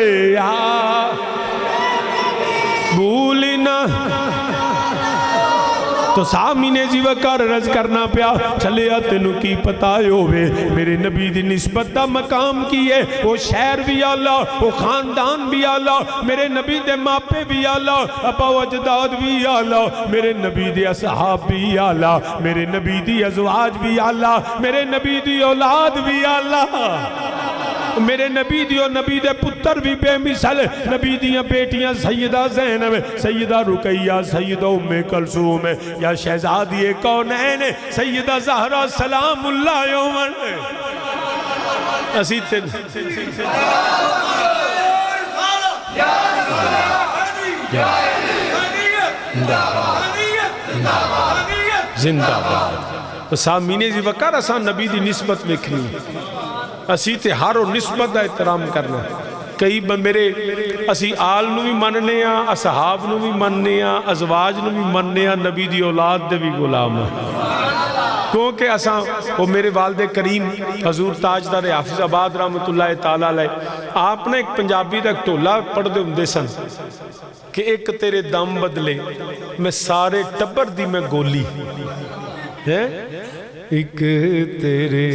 بھولنا تو سامنے جی وقار رض کرنا پیا چلیا تینو کی پتا ہوئے میرے نبی دی نسبت دا مقام کی ہے وہ شہر بھی آلہ وہ خاندان بھی آلہ میرے نبی دے ماپے بھی آلہ ابا و اجداد بھی آلہ میرے نبی دے اصحاب بھی آلہ میرے نبی دی ازواج بھی آلہ میرے نبی دی اولاد بھی آلہ میرے نبی دیو نبی دے پتر بھی بے مثل نبی دیاں بیٹیاں سیدہ زینب سیدہ رقیہ سیدہ ام کلثوم یا شہزادی کونین سیدہ زہرہ سلام اللہ یومن اسی تن زندہ باد سامین جی وقار اساں نبی دی نسبت وکھنی اسی تے ہر نسبت دا احترام کرنا کئی میرے اسی آل نو بھی مننے ہیں اصحاب نو بھی مننے ہیں ازواج نو بھی مننے ہیں نبی دی اولاد دے بھی غلام ہیں کیونکہ اساں وہ میرے والد کریم حضور تاجدار حافظ آباد رحمت اللہ تعالیٰ علیہ آپ نے ایک پنجابی دا ایک ٹولہ پڑھ دے ہندے سن کہ ایک تیرے دم بدلے میں سارے ٹبر دی میں گولی ایک تیرے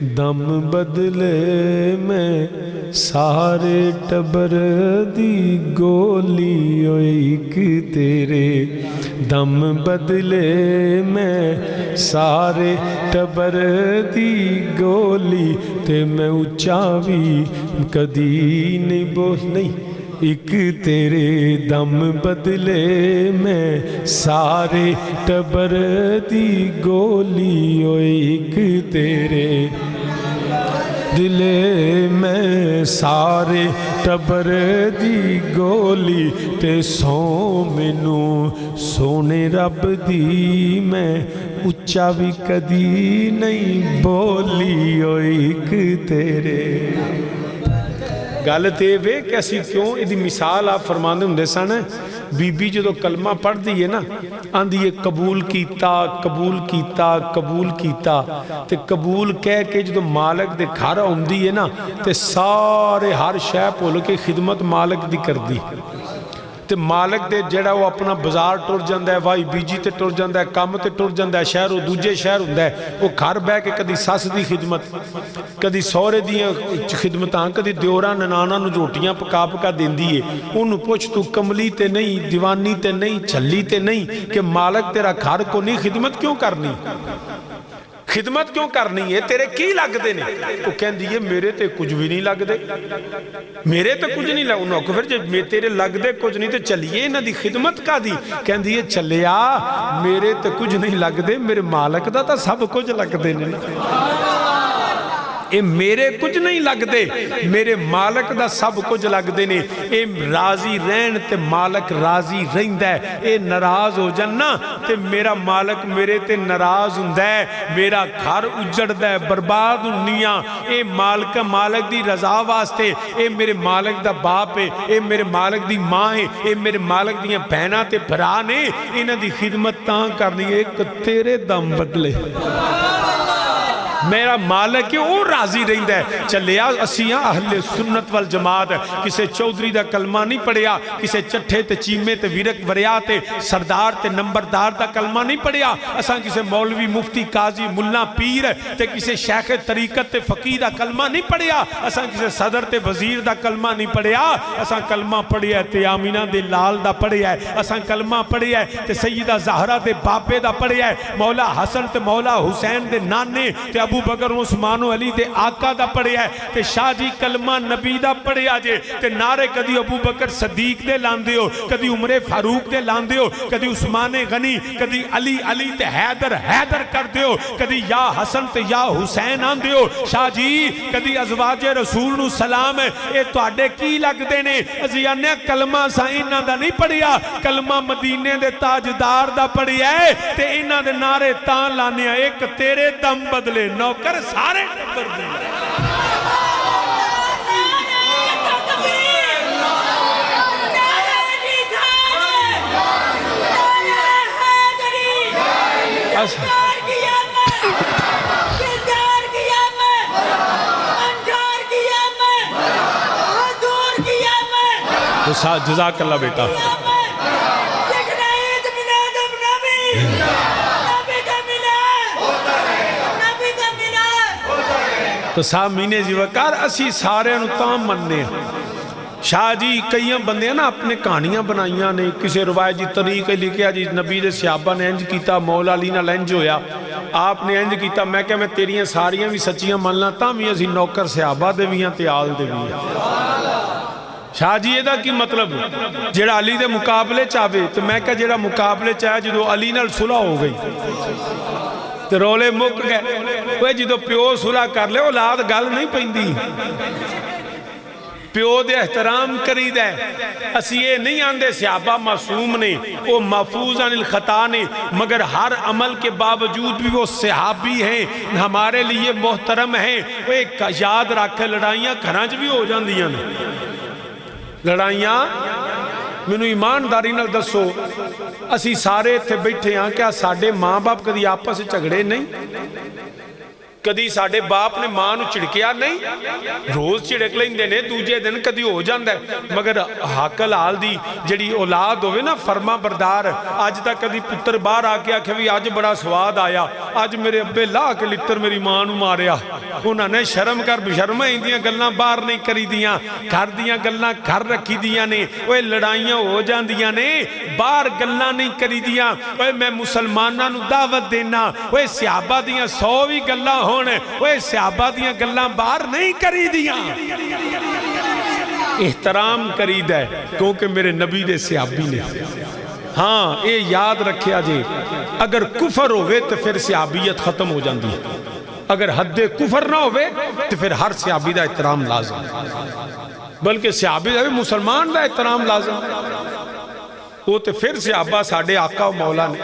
دم بدلے میں سارے ٹبر دی گولی ایک تیرے دم بدلے میں سارے ٹبر دی گولی تے میں اچھا بھی کدی نہیں بول نہیں ایک تیرے دم بدلے میں سارے ٹبر دی گولی ایک تیرے دلے میں سارے ٹبر دی گولی تے سو مینوں سونے رب دی میں اچھا بھی کدی نہیں بولی ایک تیرے گل تے وے کہ اسی کیوں ایدی مثال آپ فرماندے ہوں دے سانا بی بی جو کلمہ پڑھ دیئے نا آن دیئے قبول کیتا قبول کیتا قبول کیتا تے قبول کہہ کے جو مالک دے کھارا ہوں دیئے نا تے سارے ہر شے پولو کے خدمت مالک دی کر دی تے مالک دے جڑا وہ اپنا بزار ٹور جاندہ ہے وائی بیجی تے ٹور جاندہ ہے کام تے ٹور جاندہ ہے شہر و دوجے شہر ہوں ہے وہ گھر بے کے کدی ساس دی خدمت کدی سورے دیاں خدمتاں کدی دیوراں ننانا نو روٹیاں پکا پکا دین دیئے انہوں پوچھ تو کملی تے نہیں دیوانی تے نہیں چھلی تے نہیں کہ مالک تیرا گھر کو نہیں خدمت کیوں کرنی خدمت کیوں کرنی ہے تیرے کی لگ دے نے وہ کہن دیئے میرے تے کچھ بھی نہیں لگ دے میرے تے کچھ نہیں لگ انہوں کو پھر جب تیرے لگ دے کچھ نہیں تے چلیے نہ دی خدمت کا دی کہن دیئے چلیا میرے تے کچھ نہیں لگ دے میرے مالک دا تا سب کچھ لگ دے نہیں اے میرے کچھ نہیں لگ دے میرے مالک دا سب کچھ لگ دے نے اے راضی رہن تے مالک راضی رہن دے اے ناراض ہو جننا تے میرا مالک میرے تے ناراض ہوں دے میرا گھر اجڑ دے برباد ہونیاں اے مالک دی رضا واسطے اے میرے مالک دا باپ ہے اے میرے مالک دی ماں ہے اے میرے مالک دیاں بہناں تے بھرا نے انہاں دی خدمت تاں کرنی ہے کہ تیرے دم بدلے میرا مالک ہے وہ راضی رہندہ ہے چلیا اسیاں اہل سنت والجماعت کسے چودری دا کلمہ نہیں پڑھیا کسے چٹھے تے چیمے تے ویرک وریا تے سردار تے نمبردار دا کلمہ نہیں پڑھیا اساں کسے مولوی مفتی قاضی ملہ پیر تے کسے شیخ طریقت تے فقی دا کلمہ نہیں پڑھیا اساں کسے صدر تے وزیر دا کلمہ نہیں پڑھیا اساں کلمہ پڑھیا تے آمینہ دے لال دا پڑھیا ہے اساں کلمہ پڑھیا تے سیدہ زہرہ دے باپے دا پڑھیا ہے مولا حسن تے مولا حسین دے نانے تے ابو بکر عثمان و علی دے آقا دا پڑھیا ہے تے شاہ جی کلمہ نبی دا پڑھیا جے تے نعرے کدی ابو بکر صدیق دے لاندے ہو کدی عمر فاروق دے لاندے ہو کدی عثمان غنی کدی علی علی تے حیدر حیدر کر دے ہو کدی یا حسن تے یا حسین آن دے ہو شاہ جی کدی ازواج رسول نو سلام اے تو آڈے کی لگ دینے ازیانے کلمہ سائنہ دا نہیں پڑھیا کلمہ مدینے دے تاجدار دا پڑھیا ہے تے انہ دے نعرے تان لانے ایک تیرے دم بدلے نوکر سارے ٹبر دیں جزاک اللہ بیٹا تو سامعین جی وقار اسی سارے تاں مننے ہیں شاہ جی کئی بندے نا اپنے کہانیاں بنائیاں نے کسی روایت جی طریقے لکھیا جی نبی دے صحابہ نے انج کیتا مولا علی نال انج ہویا آپ نے انج کیتا میں کہا میں تیریاں ساریاں بھی سچیاں ملنا تاں بھی اسی نوکر صحابہ دے بھی ہیں تے آل دے بھی ہیں شاہ جی یہ دا کی مطلب جیڑا علی دے مقابلے چاہے تو میں کہا جیڑا مقابلے چاہے جدو علی نال صلح ہو گئی تو رولے مک گئے وہ جدو پیو صلح کر لے اولاد گل نہیں پہندی پیو دے احترام کرید ہے اسی یہ نہیں آندے صحابہ معصوم نے وہ محفوظ عن الخطا نے مگر ہر عمل کے باوجود بھی وہ صحابی ہیں ہمارے لیے محترم ہیں وہ ایک یاد رکھ لڑائیاں گھرانچ بھی ہو جاندیاں نے لڑائیاں مینوں ایمانداری نال دسو اسی سارے تھے بیٹھے ہاں کیا ساڑھے ماں باپ کدی آپس سے جھگڑے نہیں کدی ساڑھے باپ نے ماں نو چڑکیا نہیں روز چڑک لیندے نے دوجے دن کدی ہو جاندہ ہے مگر حق الحال دی جڑی اولاد ہوئے نا فرما بردار آج تک کدی پتر باہر آکے آکھے بھی آج بڑا سواد آیا آج میرے ابے لا کے لتر میری ماں نو ماریا انہوں نے شرم کر بشرمہ ہی دیاں گلنا باہر نہیں کری دیاں گھر دیاں گلنا گھر رکھی دیاں نے وہ لڑائیاں ہو جان دیاں نے باہر گلنا نہیں کری دیاں وہ میں مسلمانہ نو دعوت دینا وہ صحابہ دیاں 100 بھی گلنا ہونے وہ صحابہ دیاں گلنا باہر نہیں کری دیاں احترام کرید ہے کیونکہ میرے نبی دے صحابی نے ہاں اے یاد رکھے آجے اگر کفر ہوئے تو پھر صحابیت ختم ہو جاندی ہے اگر حد کفر نہ ہوئے تو پھر ہر صحابی دا احترام لازم بلکہ صحابی دا مسلمان دا احترام لازم وہ تو پھر صحابہ ساڑھے آقا و مولا نے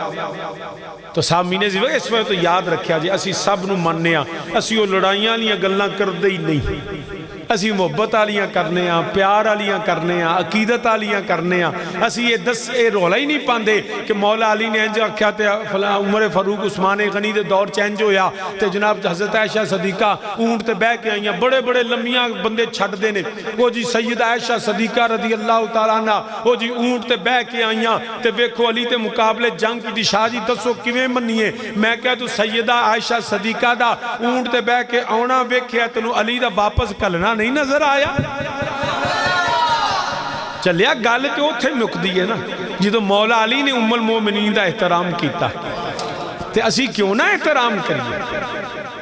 تو سامعین زیوہ اس وقت تو یاد رکھیا جی اسی سب نو مننے ہیں اسی وہ لڑائیاں لیاں گلنا کر دے ہی نہیں اسی محبت آلیاں کرنے ہیں پیار آلیاں کرنے ہیں عقیدت آلیاں کرنے ہیں اسی یہ رولا ہی نہیں پاندے کہ مولا علی نے انجا کیا تے عمر فاروق عثمان غنی دے دور چینج ہویا تے جناب حضرت عائشہ صدیقہ اونٹ تے بہ کے آئیاں بڑے بڑے لمیاں بندے چھٹ دینے وہ جی سید عائشہ صدیقہ رضی اللہ تعالیٰ عنہ وہ جی اونٹ تے بہ کے آئیاں تے ویکھو علی تے مقابلے جنگ کی شاہ جی دسو کیویں منیے میں کہہ تو سیدہ عائشہ صدیقہ دا اونٹ تے بہ کے آونا ویکھیا تنو علی دا واپس کلنا نہیں نظر آیا چلیا گل تو اتھے مک دی ہے نا جدو مولا علی نے ام المومنین دا احترام کیتا تے اسی کیوں نہ احترام کریے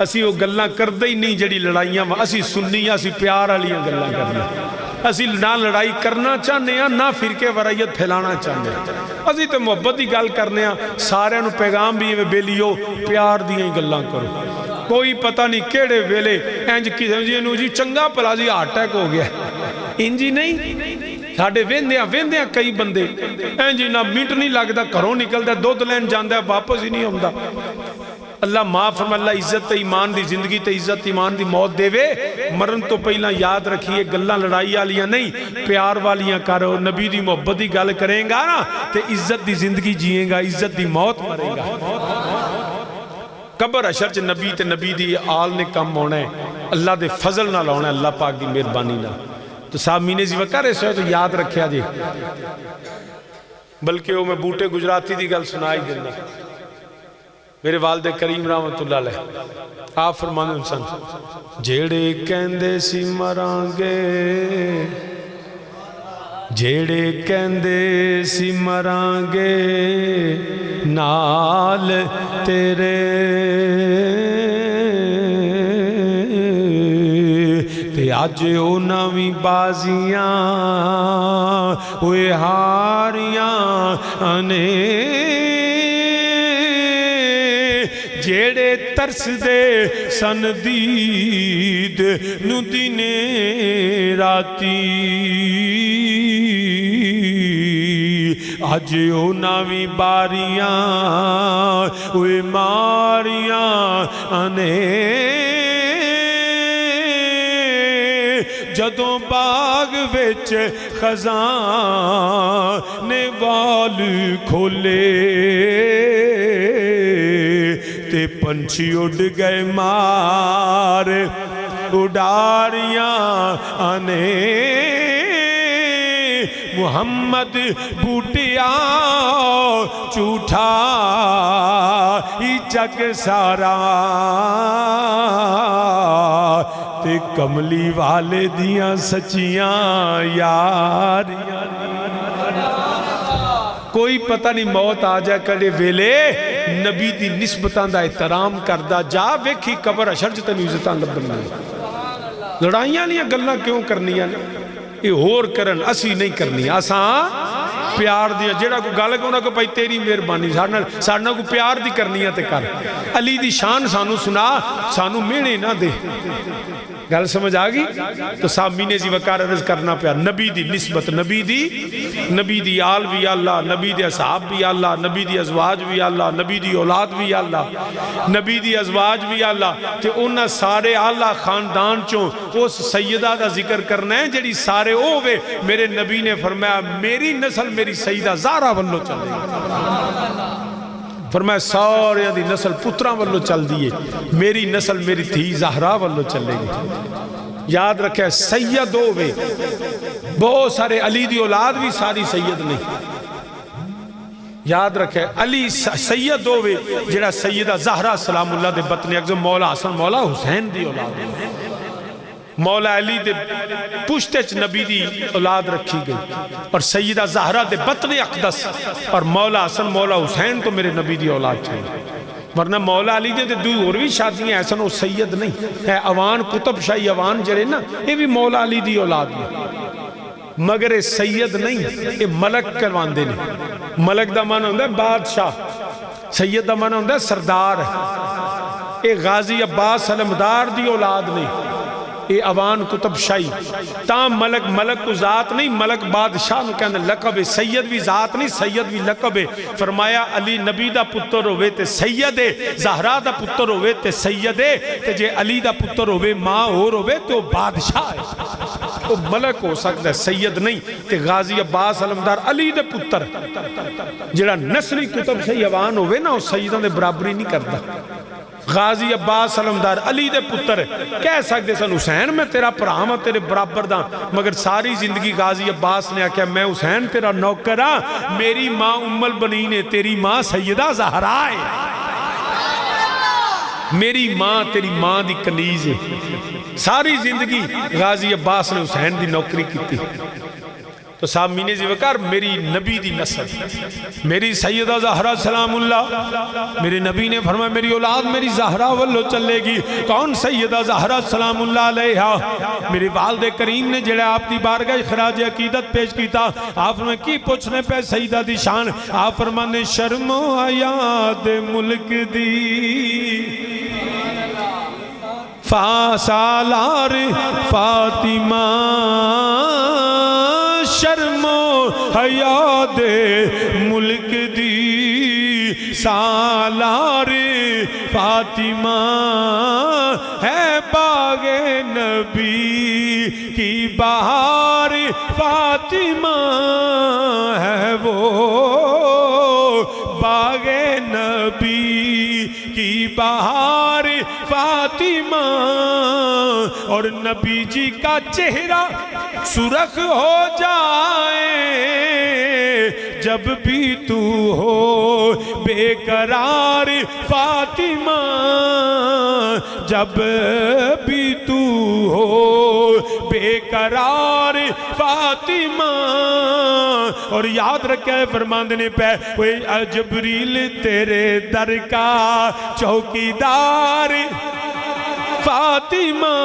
اسی وہ گلنا کردے ہی نہیں جڑی لڑائیاں اسی سنی اسی پیار والیاں گلنا کرنا اسی نہ لڑائی کرنا چاہنے ہیں نہ فرقے ورائیت پھیلانا چاہنے ہیں اسی تو محبت ہی گل کرنے ہیں سارے نو پیغام بھی بے لیو پیار دیاں ہی گلنا کرو کوئی پتہ نہیں کیڑے ویلے انج کی سمجھے نو جی چنگا پلا جی ہارٹ اٹیک ہو گیا انجی نہیں ساڑھے ویندیاں کئی بندے انجی نہ منٹ نہیں لگتا گھروں نکلتا دودھ لین جاندہ ہے واپس ہی نہیں ہوندہ اللہ معاف فرما اللہ عزت ایمان دی زندگی تے عزت ایمان دی موت دے وے مرن تو پہلا یاد رکھیے گلہ لڑائی والیاں نہیں پیار والیاں کرو نبی دی محبت دی گل کریں گا نا تے عزت دی زندگی جیئیں گا عزت دی موت مرے گا قبر اشرچ نبی تے نبی دی آل نے کم ہونا ہے اللہ دے فضل نہ لاؤنا ہے اللہ پاک دی مہربانی نہ تو سامعین زیوہ کر اس وقت یاد رکھیا جی بلکہ وہ میں بوٹے گجراتی دی گل سنائی دینا میرے والد کریم رحمت اللہ علیہ آپ فرمانے انسان جیڑے کہندے سی مرانگے جیڑے کہندے سی مرانگے نال تیرے تے آج او نوی بازیاں ہوئے ہاریاں انے جیڑے ترس دے سن دید نو دینے راتی آج او ناوی باریاں اوے ماریاں انے جدوں باغ وچ خزان نے وال کھولے تے پنچھی اڑ گئے مار اڈاریاں آنے محمد بوٹیا چوٹھا ہی جگ سارا تے کملی والے دیاں سچیاں یاریاں کوئی پتہ نہیں موت آ جائے کڑے ویلے نبی دی نسبتاں دا احترام کردہ جا ویکھی قبر اشرج تنی عزتاں لبنی لڑائیاں نہیں گلنا کیوں کرنیاں یہ ہور کرن اسی نہیں کرنی آسان پیار دیا جیڑا کو گالے کو نہ کو پائی تیری مہربانی سارنا کو پیار دی کرنی ہے تے کر علی دی شان سانو سنا سانو مینے نہ دے گل سمجھ آگی تو سامین زی وقار عرض کرنا پیا نبی دی نسبت نبی دی آل بھی اللہ نبی دی اصحاب بھی اللہ نبی دی ازواج بھی اللہ نبی دی اولاد بھی اللہ نبی دی ازواج بھی اللہ تے انہا سارے اللہ خاندان چوں اس سیدہ دا ذکر کرنا ہے جڑی سارے اوے میرے نبی نے فرمایا میری نسل میری سیدہ زہرا واللو چلے گی فرمایا سارے دی نسل پتران واللو چل دیئے میری نسل میری تھی زہرا واللو چلے گی یاد رکھے سید ہوئے بہت سارے علی دی اولاد بھی ساری سید نہیں یاد رکھے علی سید ہوئے جڑا سیدہ زہرا سلام اللہ دے بطن اگزم مولا حسن مولا حسین دی اولاد مولا علی دے پشتچ نبی دی اولاد رکھی گئی اور سیدہ زہرہ دے بطن اقدس اور مولا حسن مولا حسین تو میرے نبی دی اولاد چھوڑی ورنہ مولا علی دے دو اور بھی شادیاں ایسا وہ سید نہیں ہے اوان قطب شاہی اوان جرے نا یہ بھی مولا علی دی اولاد ہے مگر سید نہیں یہ ملک کروان دے نہیں ملک دا معنی ہوندہ ہے بادشاہ سید دا معنی ہوندہ ہے سردار یہ غازی عباس علمدار دی اولاد نہیں اے اوان کتب شاہی تام ملک کو ذات نہیں ملک بادشاہ نو کہنے لقب ہے سید بھی ذات نہیں سید بھی لقب ہے فرمایا علی نبی دا پتر ہوئے تے سید ہے زہرا دا پتر ہوئے تے سید ہے تے جے علی دا پتر ہوئے ماں اور ہوئے تو بادشاہ ہے وہ ملک ہو سکتا ہے سید نہیں تے غازی عباس علمدار علی دے پتر جڑا نسلی کتب شاہی اوان ہوئے نا وہ سیدوں دے برابری نہیں کرتا غازی عباس علمدار علی دے پتر کہہ سکتے سن حسین میں تیرا پرامہ تیرے برابر دا مگر ساری زندگی غازی عباس نے آکھیا میں حسین تیرا نوکرہ میری ماں ام البنین ہے تیری ماں سیدہ زہرا ہے میری ماں تیری ماں دی کنیز ہے ساری زندگی غازی عباس نے حسین دی نوکری کی تھی تو سامین زی وقار میری نبی دی نسل میری سیدہ زہرا سلام اللہ میرے نبی نے فرمایا میری اولاد میری زہرا واللو چلے گی کون سیدہ زہرا سلام اللہ علیہا میری والد کریم نے جڑے آپ دی بارگاہ خراج عقیدت پیش کی تھا آپ میں کی پوچھنے پہ سیدہ دی شان آپ فرمانے شرم و حیات ملک دی فاسالار فاطمہ شرم و حیات ملک دی سالار فاطمہ ہے باغ نبی کی بہار فاطمہ ہے وہ باغ نبی کی بہار فاطمہ اور نبی جی کا چہرہ سرخ ہو جائے جب بھی تو ہو بے قرار فاطمہ جب بھی تو ہو بے قرار فاطمہ اور یاد رکھے فرماندنے پہ جبریل تیرے در کا چوکیدار فاطمہ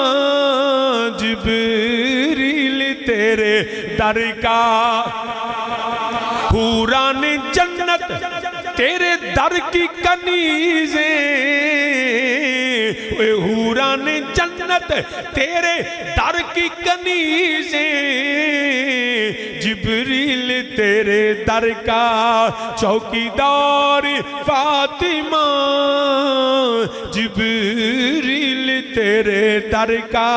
جبریل تیرے در کا حوران جنت تیرے در کی کنیزیں حوران جنت تیرے در کی کنیزیں جبریل تیرے در کا چوکیدار فاطمہ جبریل تیرے در کا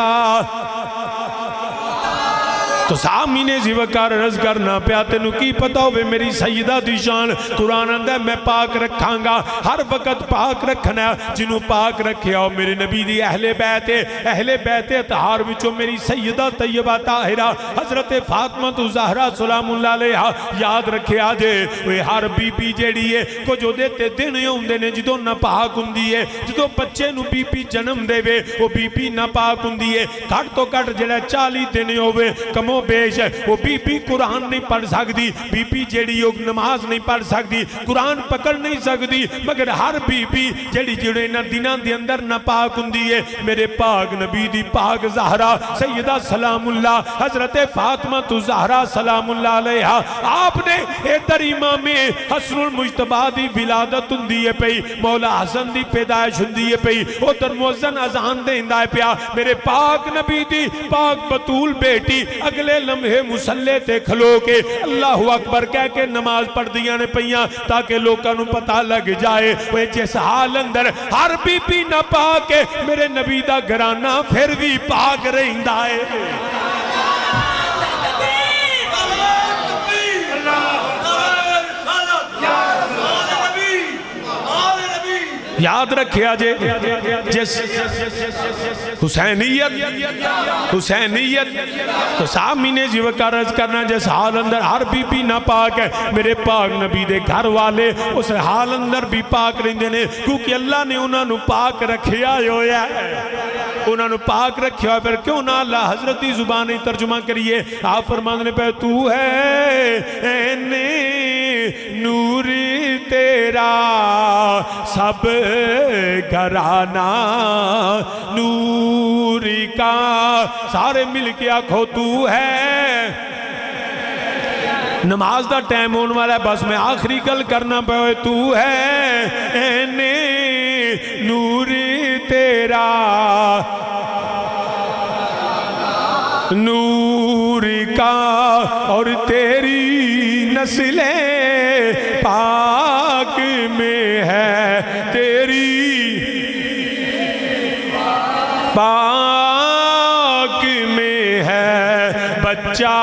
تو سامین سی وقار عرض کرنا پیا تینوں کی پتا ہوئے میری سیدہ دی شان قرآن اندر میں پاک رکھاں گا ہر وقت پاک رکھنا جنہوں پاک رکھیا ہو میرے نبی دی اہل بیت اطہار وچوں میری سیدہ طیبہ طاہرہ حضرت فاطمہ زہرا سلام اللہ علیہ یاد رکھیا جے وہ ہر بی بی جیڑی ہے کو جو دیتے دن ہوندے نے جدوں ناپاک ہوندی ہے جدوں بچے نو بی بی جنم دے وے وہ بی بی ناپاک ہوندی ہے گھٹ تو گھٹ جڑا 40 دن ہوئے کمو بیش ہے وہ بی بی قرآن نہیں پڑھ سکتی بی بی جیڑی ہو نماز نہیں پڑھ سکتی قرآن پکڑ نہیں سکتی مگر ہر بی بی جیڑی جڑے نہ دنان دی اندر ناپاک ہوندی ہے میرے پاک نبی دی پاک زہرا سیدہ سلام اللہ حضرت فاطمہ زہرا سلام اللہ علیہ آپ نے ادھر امام حسن المجتبی دی ولادت ہوندی ہے پئی مولا حسن دی پیدائش ہوندی ہے پئی ادھر مؤذن اذان دیندا ہے پیا میرے پاک نبی دی پاک بطول بیٹی اگلے لمحے مصلے تے کھلو کے اللہ اکبر کہہ کے نماز پڑھ دیاں نے پئیاں تاکہ لوگاں نوں پتہ لگ جائے وہ جس حال اندر ہر بی بی نہ پاک ہے میرے نبی دا گھرانہ پھر بھی پاک رہندا ہے یاد رکھیا جے جس حسینیت تو سامین جی وقار عرض کرنا جس حال اندر ہر بی بی نہ پاک ہے میرے پاک نبی دے گھر والے اس حال اندر بھی پاک رہندے نے کیونکہ اللہ نے انہاں نو پاک رکھیا ہویا ہے انہاں نو پاک رکھیا پھر کیوں نہ اللہ حضرتی زبانی ترجمہ کریے آپ فرمانے پہ تو ہے اینے نوری تیرا سب گھرانہ نوری کا سارے مل کے آنکھو تو ہے نماز دا ٹائم ہونے والا ہے بس میں آخری گل کرنا پہ تو ہے اینے نوری تیرا نوری کا اور تیری نسلیں پاک میں ہے تیری پاک میں ہے بچہ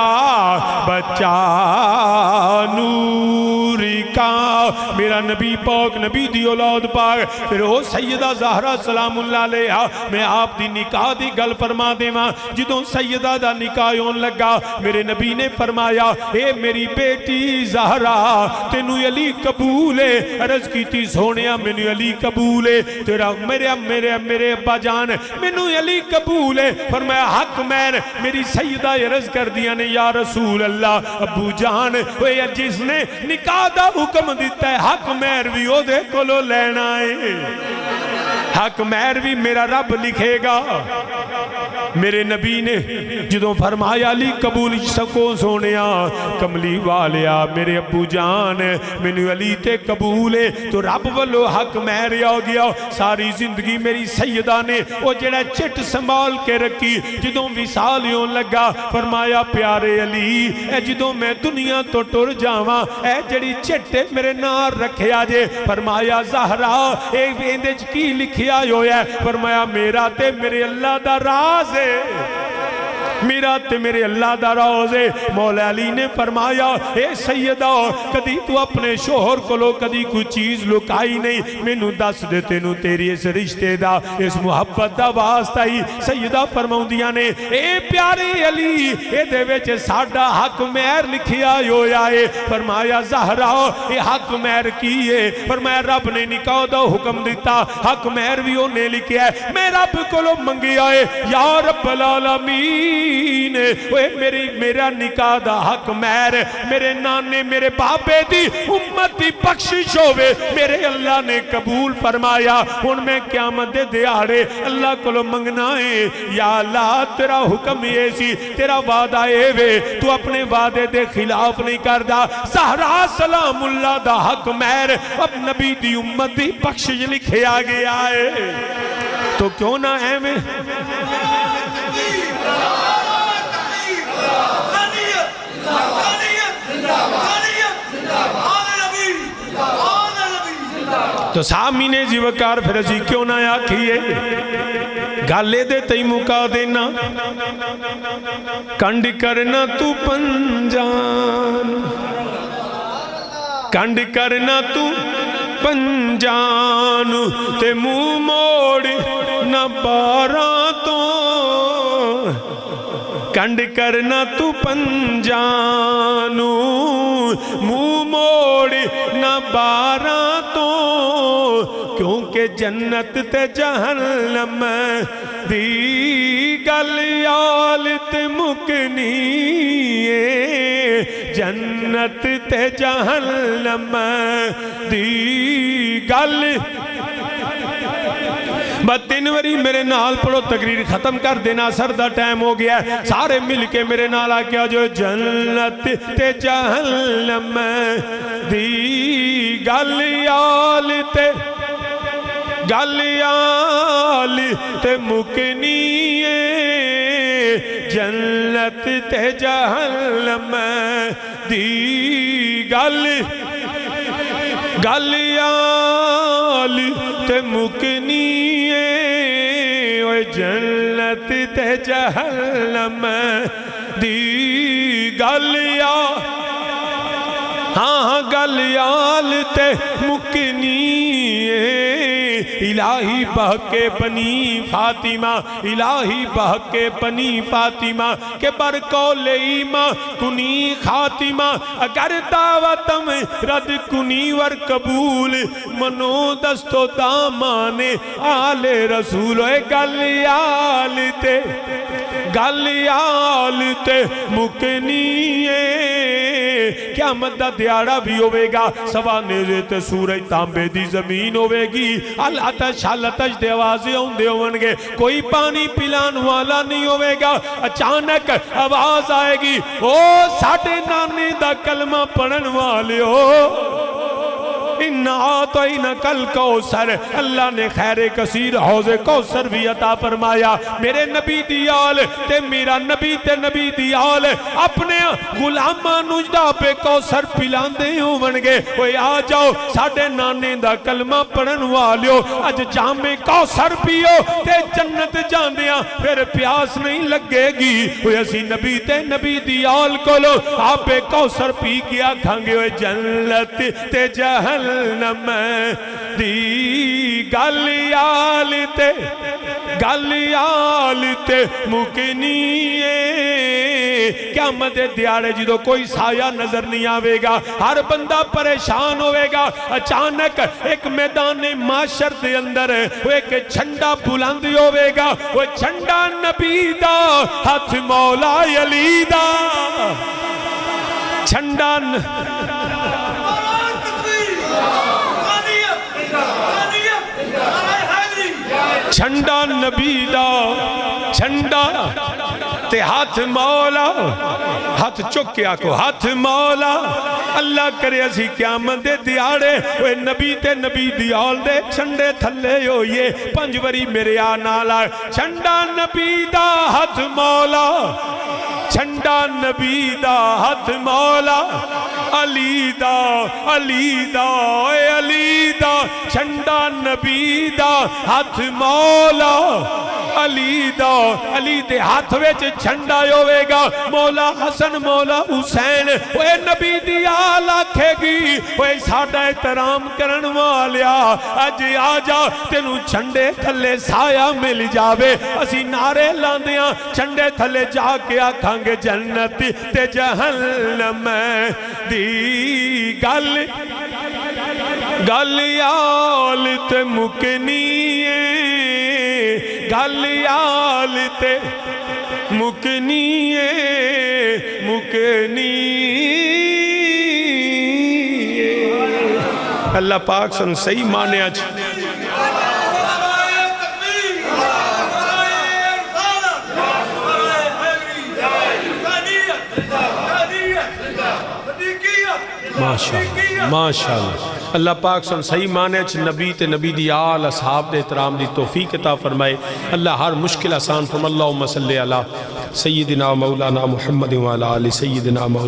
نوری کا میرا نبی پاک نبی دی اولاد پاک پھر او سیدہ زہرا سلام اللہ علیہ میں آپ دی نکاح دی گل فرما دے ماں جدوں سیدہ دا نکاح ہون لگا میرے نبی نے فرمایا اے میری بیٹی زہرا تینو علی قبول ہے عرض کی تھی سونیا مینو علی قبول ہے تیرا میرے ابا جان مینو علی قبول ہے فرمایا حق مہر میری سیدہ عرض کر دیا نے یا رسول اللہ ابو جان جس نے نکاح دا حکم دیتا ہے حق مہر بھی او دے کولو لینا ہے حق مہر بھی میرا رب لکھے گا میرے نبی نے جدوں فرمایا علی قبول سکو سونیا کملی والیا میرے ابو جان مینو علی تے قبول ہے تو رب والو حق مہر آ گیا ساری زندگی میری سیدہ نے وہ جڑا چٹ سنبھال کے رکھی جدوں وصال ہون لگا فرمایا پیارے علی اے جدوں میں دنیا تو ٹر جاواں اے جڑی چٹ میرے نار رکھیا جے فرمایا زہرا اے ایندے وچ کی لکھیا ہویا ہے فرمایا میرا تے میرے اللہ دا راز ہے میرا تے میرے اللہ دا راز ہے مولا علی نے فرمایا اے سیدہ کدی تو اپنے شوہر کو لو کدی کوئی چیز لکائی نہیں مینوں دس دے تینوں تیری اس رشتے دا اس محبت دا واسطہ ہی سیدہ فرماؤندیاں نے اے پیارے علی اے دے وچ ساڈا حق مہر لکھیا ہویا ہے فرمایا زہرا اے حق مہر کی ہے فرمایا رب نے نکاح دا حکم دیتا حق مہر بھی انہیں لکھیا ہے میں رب کو لو منگیا ہے یا رب العالمین میرا نکاح دا حق مہر میرے نانے میرے بابے دی امت دی بخشش ہوئے میرے اللہ نے قبول فرمایا ان میں قیامت دے دیاڑے اللہ کو لو منگنا ہے یا اللہ تیرا حکم یہ سی تیرا وعدہ اے وے تو اپنے وعدے دے خلاف نہیں کردہ زہرا سلام اللہ دا حق مہر اب نبی دی امت دی بخشش لکھے آگے آئے تو کیوں نہ اے میں تو سامین جی وقار پھر اسی کیوں نہ آکھیے گالے دے تی مکا دینا کنڈ کرنا تو پنجان کنڈ کرنا تو پنجان تے منہ موڑ نہ بارہ تو کنڈ کرنا تو پنجان منہ موڑ نہ بارہ تو کیونکہ جنت تے جہنم دی گل آلت مکنی جنت تے جہنم دی گل تینوری میرے نال پڑھو تقریر ختم کر دینا سردہ ٹائم ہو گیا ہے سارے مل کے میرے نال آکیا جو جنت تے جہنم دی گلیال تے مکنی جنت تے جہنم دی گلیال تے مکنی جنت تے جہنم دی گلیال ہاں گلیال تے مکنی الہی بہکے بنی فاطمہ الہی بہکے بنی فاطمہ کہ برکول ایمہ کنی خاتمہ اگر دعوتم رد کنی ور قبول منو دستو دامان آل رسول گلیال تے مکنی قیامت دا دیارہ بھی ہوئے گا سوا نیرے تے سورج تانبے دی زمین ہوئے گی الاتش دے آوازیں ہوندے ہونگے کوئی پانی پلان والا نہیں ہوئے گا اچانک آواز آئے گی او ساڑھے نانے دا کلمہ پڑھن والے ہو کل کوثر اللہ نے خیر کثیر حوض کوثر بھی عطا فرمایا میرے نبی دیال تے میرا نبی تے نبی دیال اپنے غلامہ نجدہ پہ کوثر پلان دے ہوں بنگے وہ آ جاؤ ساڑھے نانے دا کلمہ پڑھن والیو اج جامع کوثر پیو تے جنت جان دیا پھر پیاس نہیں لگے گی وہ اسی نبی تے نبی دیال کو لو آپ پہ کوثر پی کیا کھانگے وہ جنت تے جہل دی گلیال تے مکنی قیامت دیارے جدو کوئی سایہ نظر نہیں آوے گا ہر بندہ پریشان ہوئے گا اچانک ایک میدان معاشر دے اندر وہ ایک چھنڈا بلندی ہوئے گا وہ چھنڈا نبی دا ہاتھ مولا علی دا چھنڈا چھنڈا نبی دا چھنڈا تے ہاتھ مولا ہاتھ چکیا کو ہاتھ مولا اللہ کرے اسی قیامت دے دیارے وہ نبی تے نبی دیال دے چھنڈے تھلے ہوئے پنجوری میرے آنالا چھنڈا نبی دا ہاتھ مولا چھنڈا نبی دا ہاتھ مولا علی دا چھنڈا نبی دا ہاتھ مولا علی دے ہاتھ ویچ چھنڈا ہوئے گا مولا حسن مولا حسین وہ نبی دی آل آکھے گی وہ ساڑھا احترام کرن والیا اج آجا تینو چھنڈے تھلے سایہ مل جاوے اسی نعرے لاندیاں چھنڈے تھلے جا کے آکھانگے جنت تے جہنم دی گلیال تے مکنی گلیال تے مکنی اللہ پاک سن صحیح مانے آج ماشاءاللہ اللہ پاک سن صحیح مانے چھ نبی تے نبی دی آل اصحاب دے احترام دی توفیق عطا فرمائے اللہ ہر مشکل آسان فرم اللہم صلی علی سیدنا مولانا محمد وعلی آل سیدنا مولانا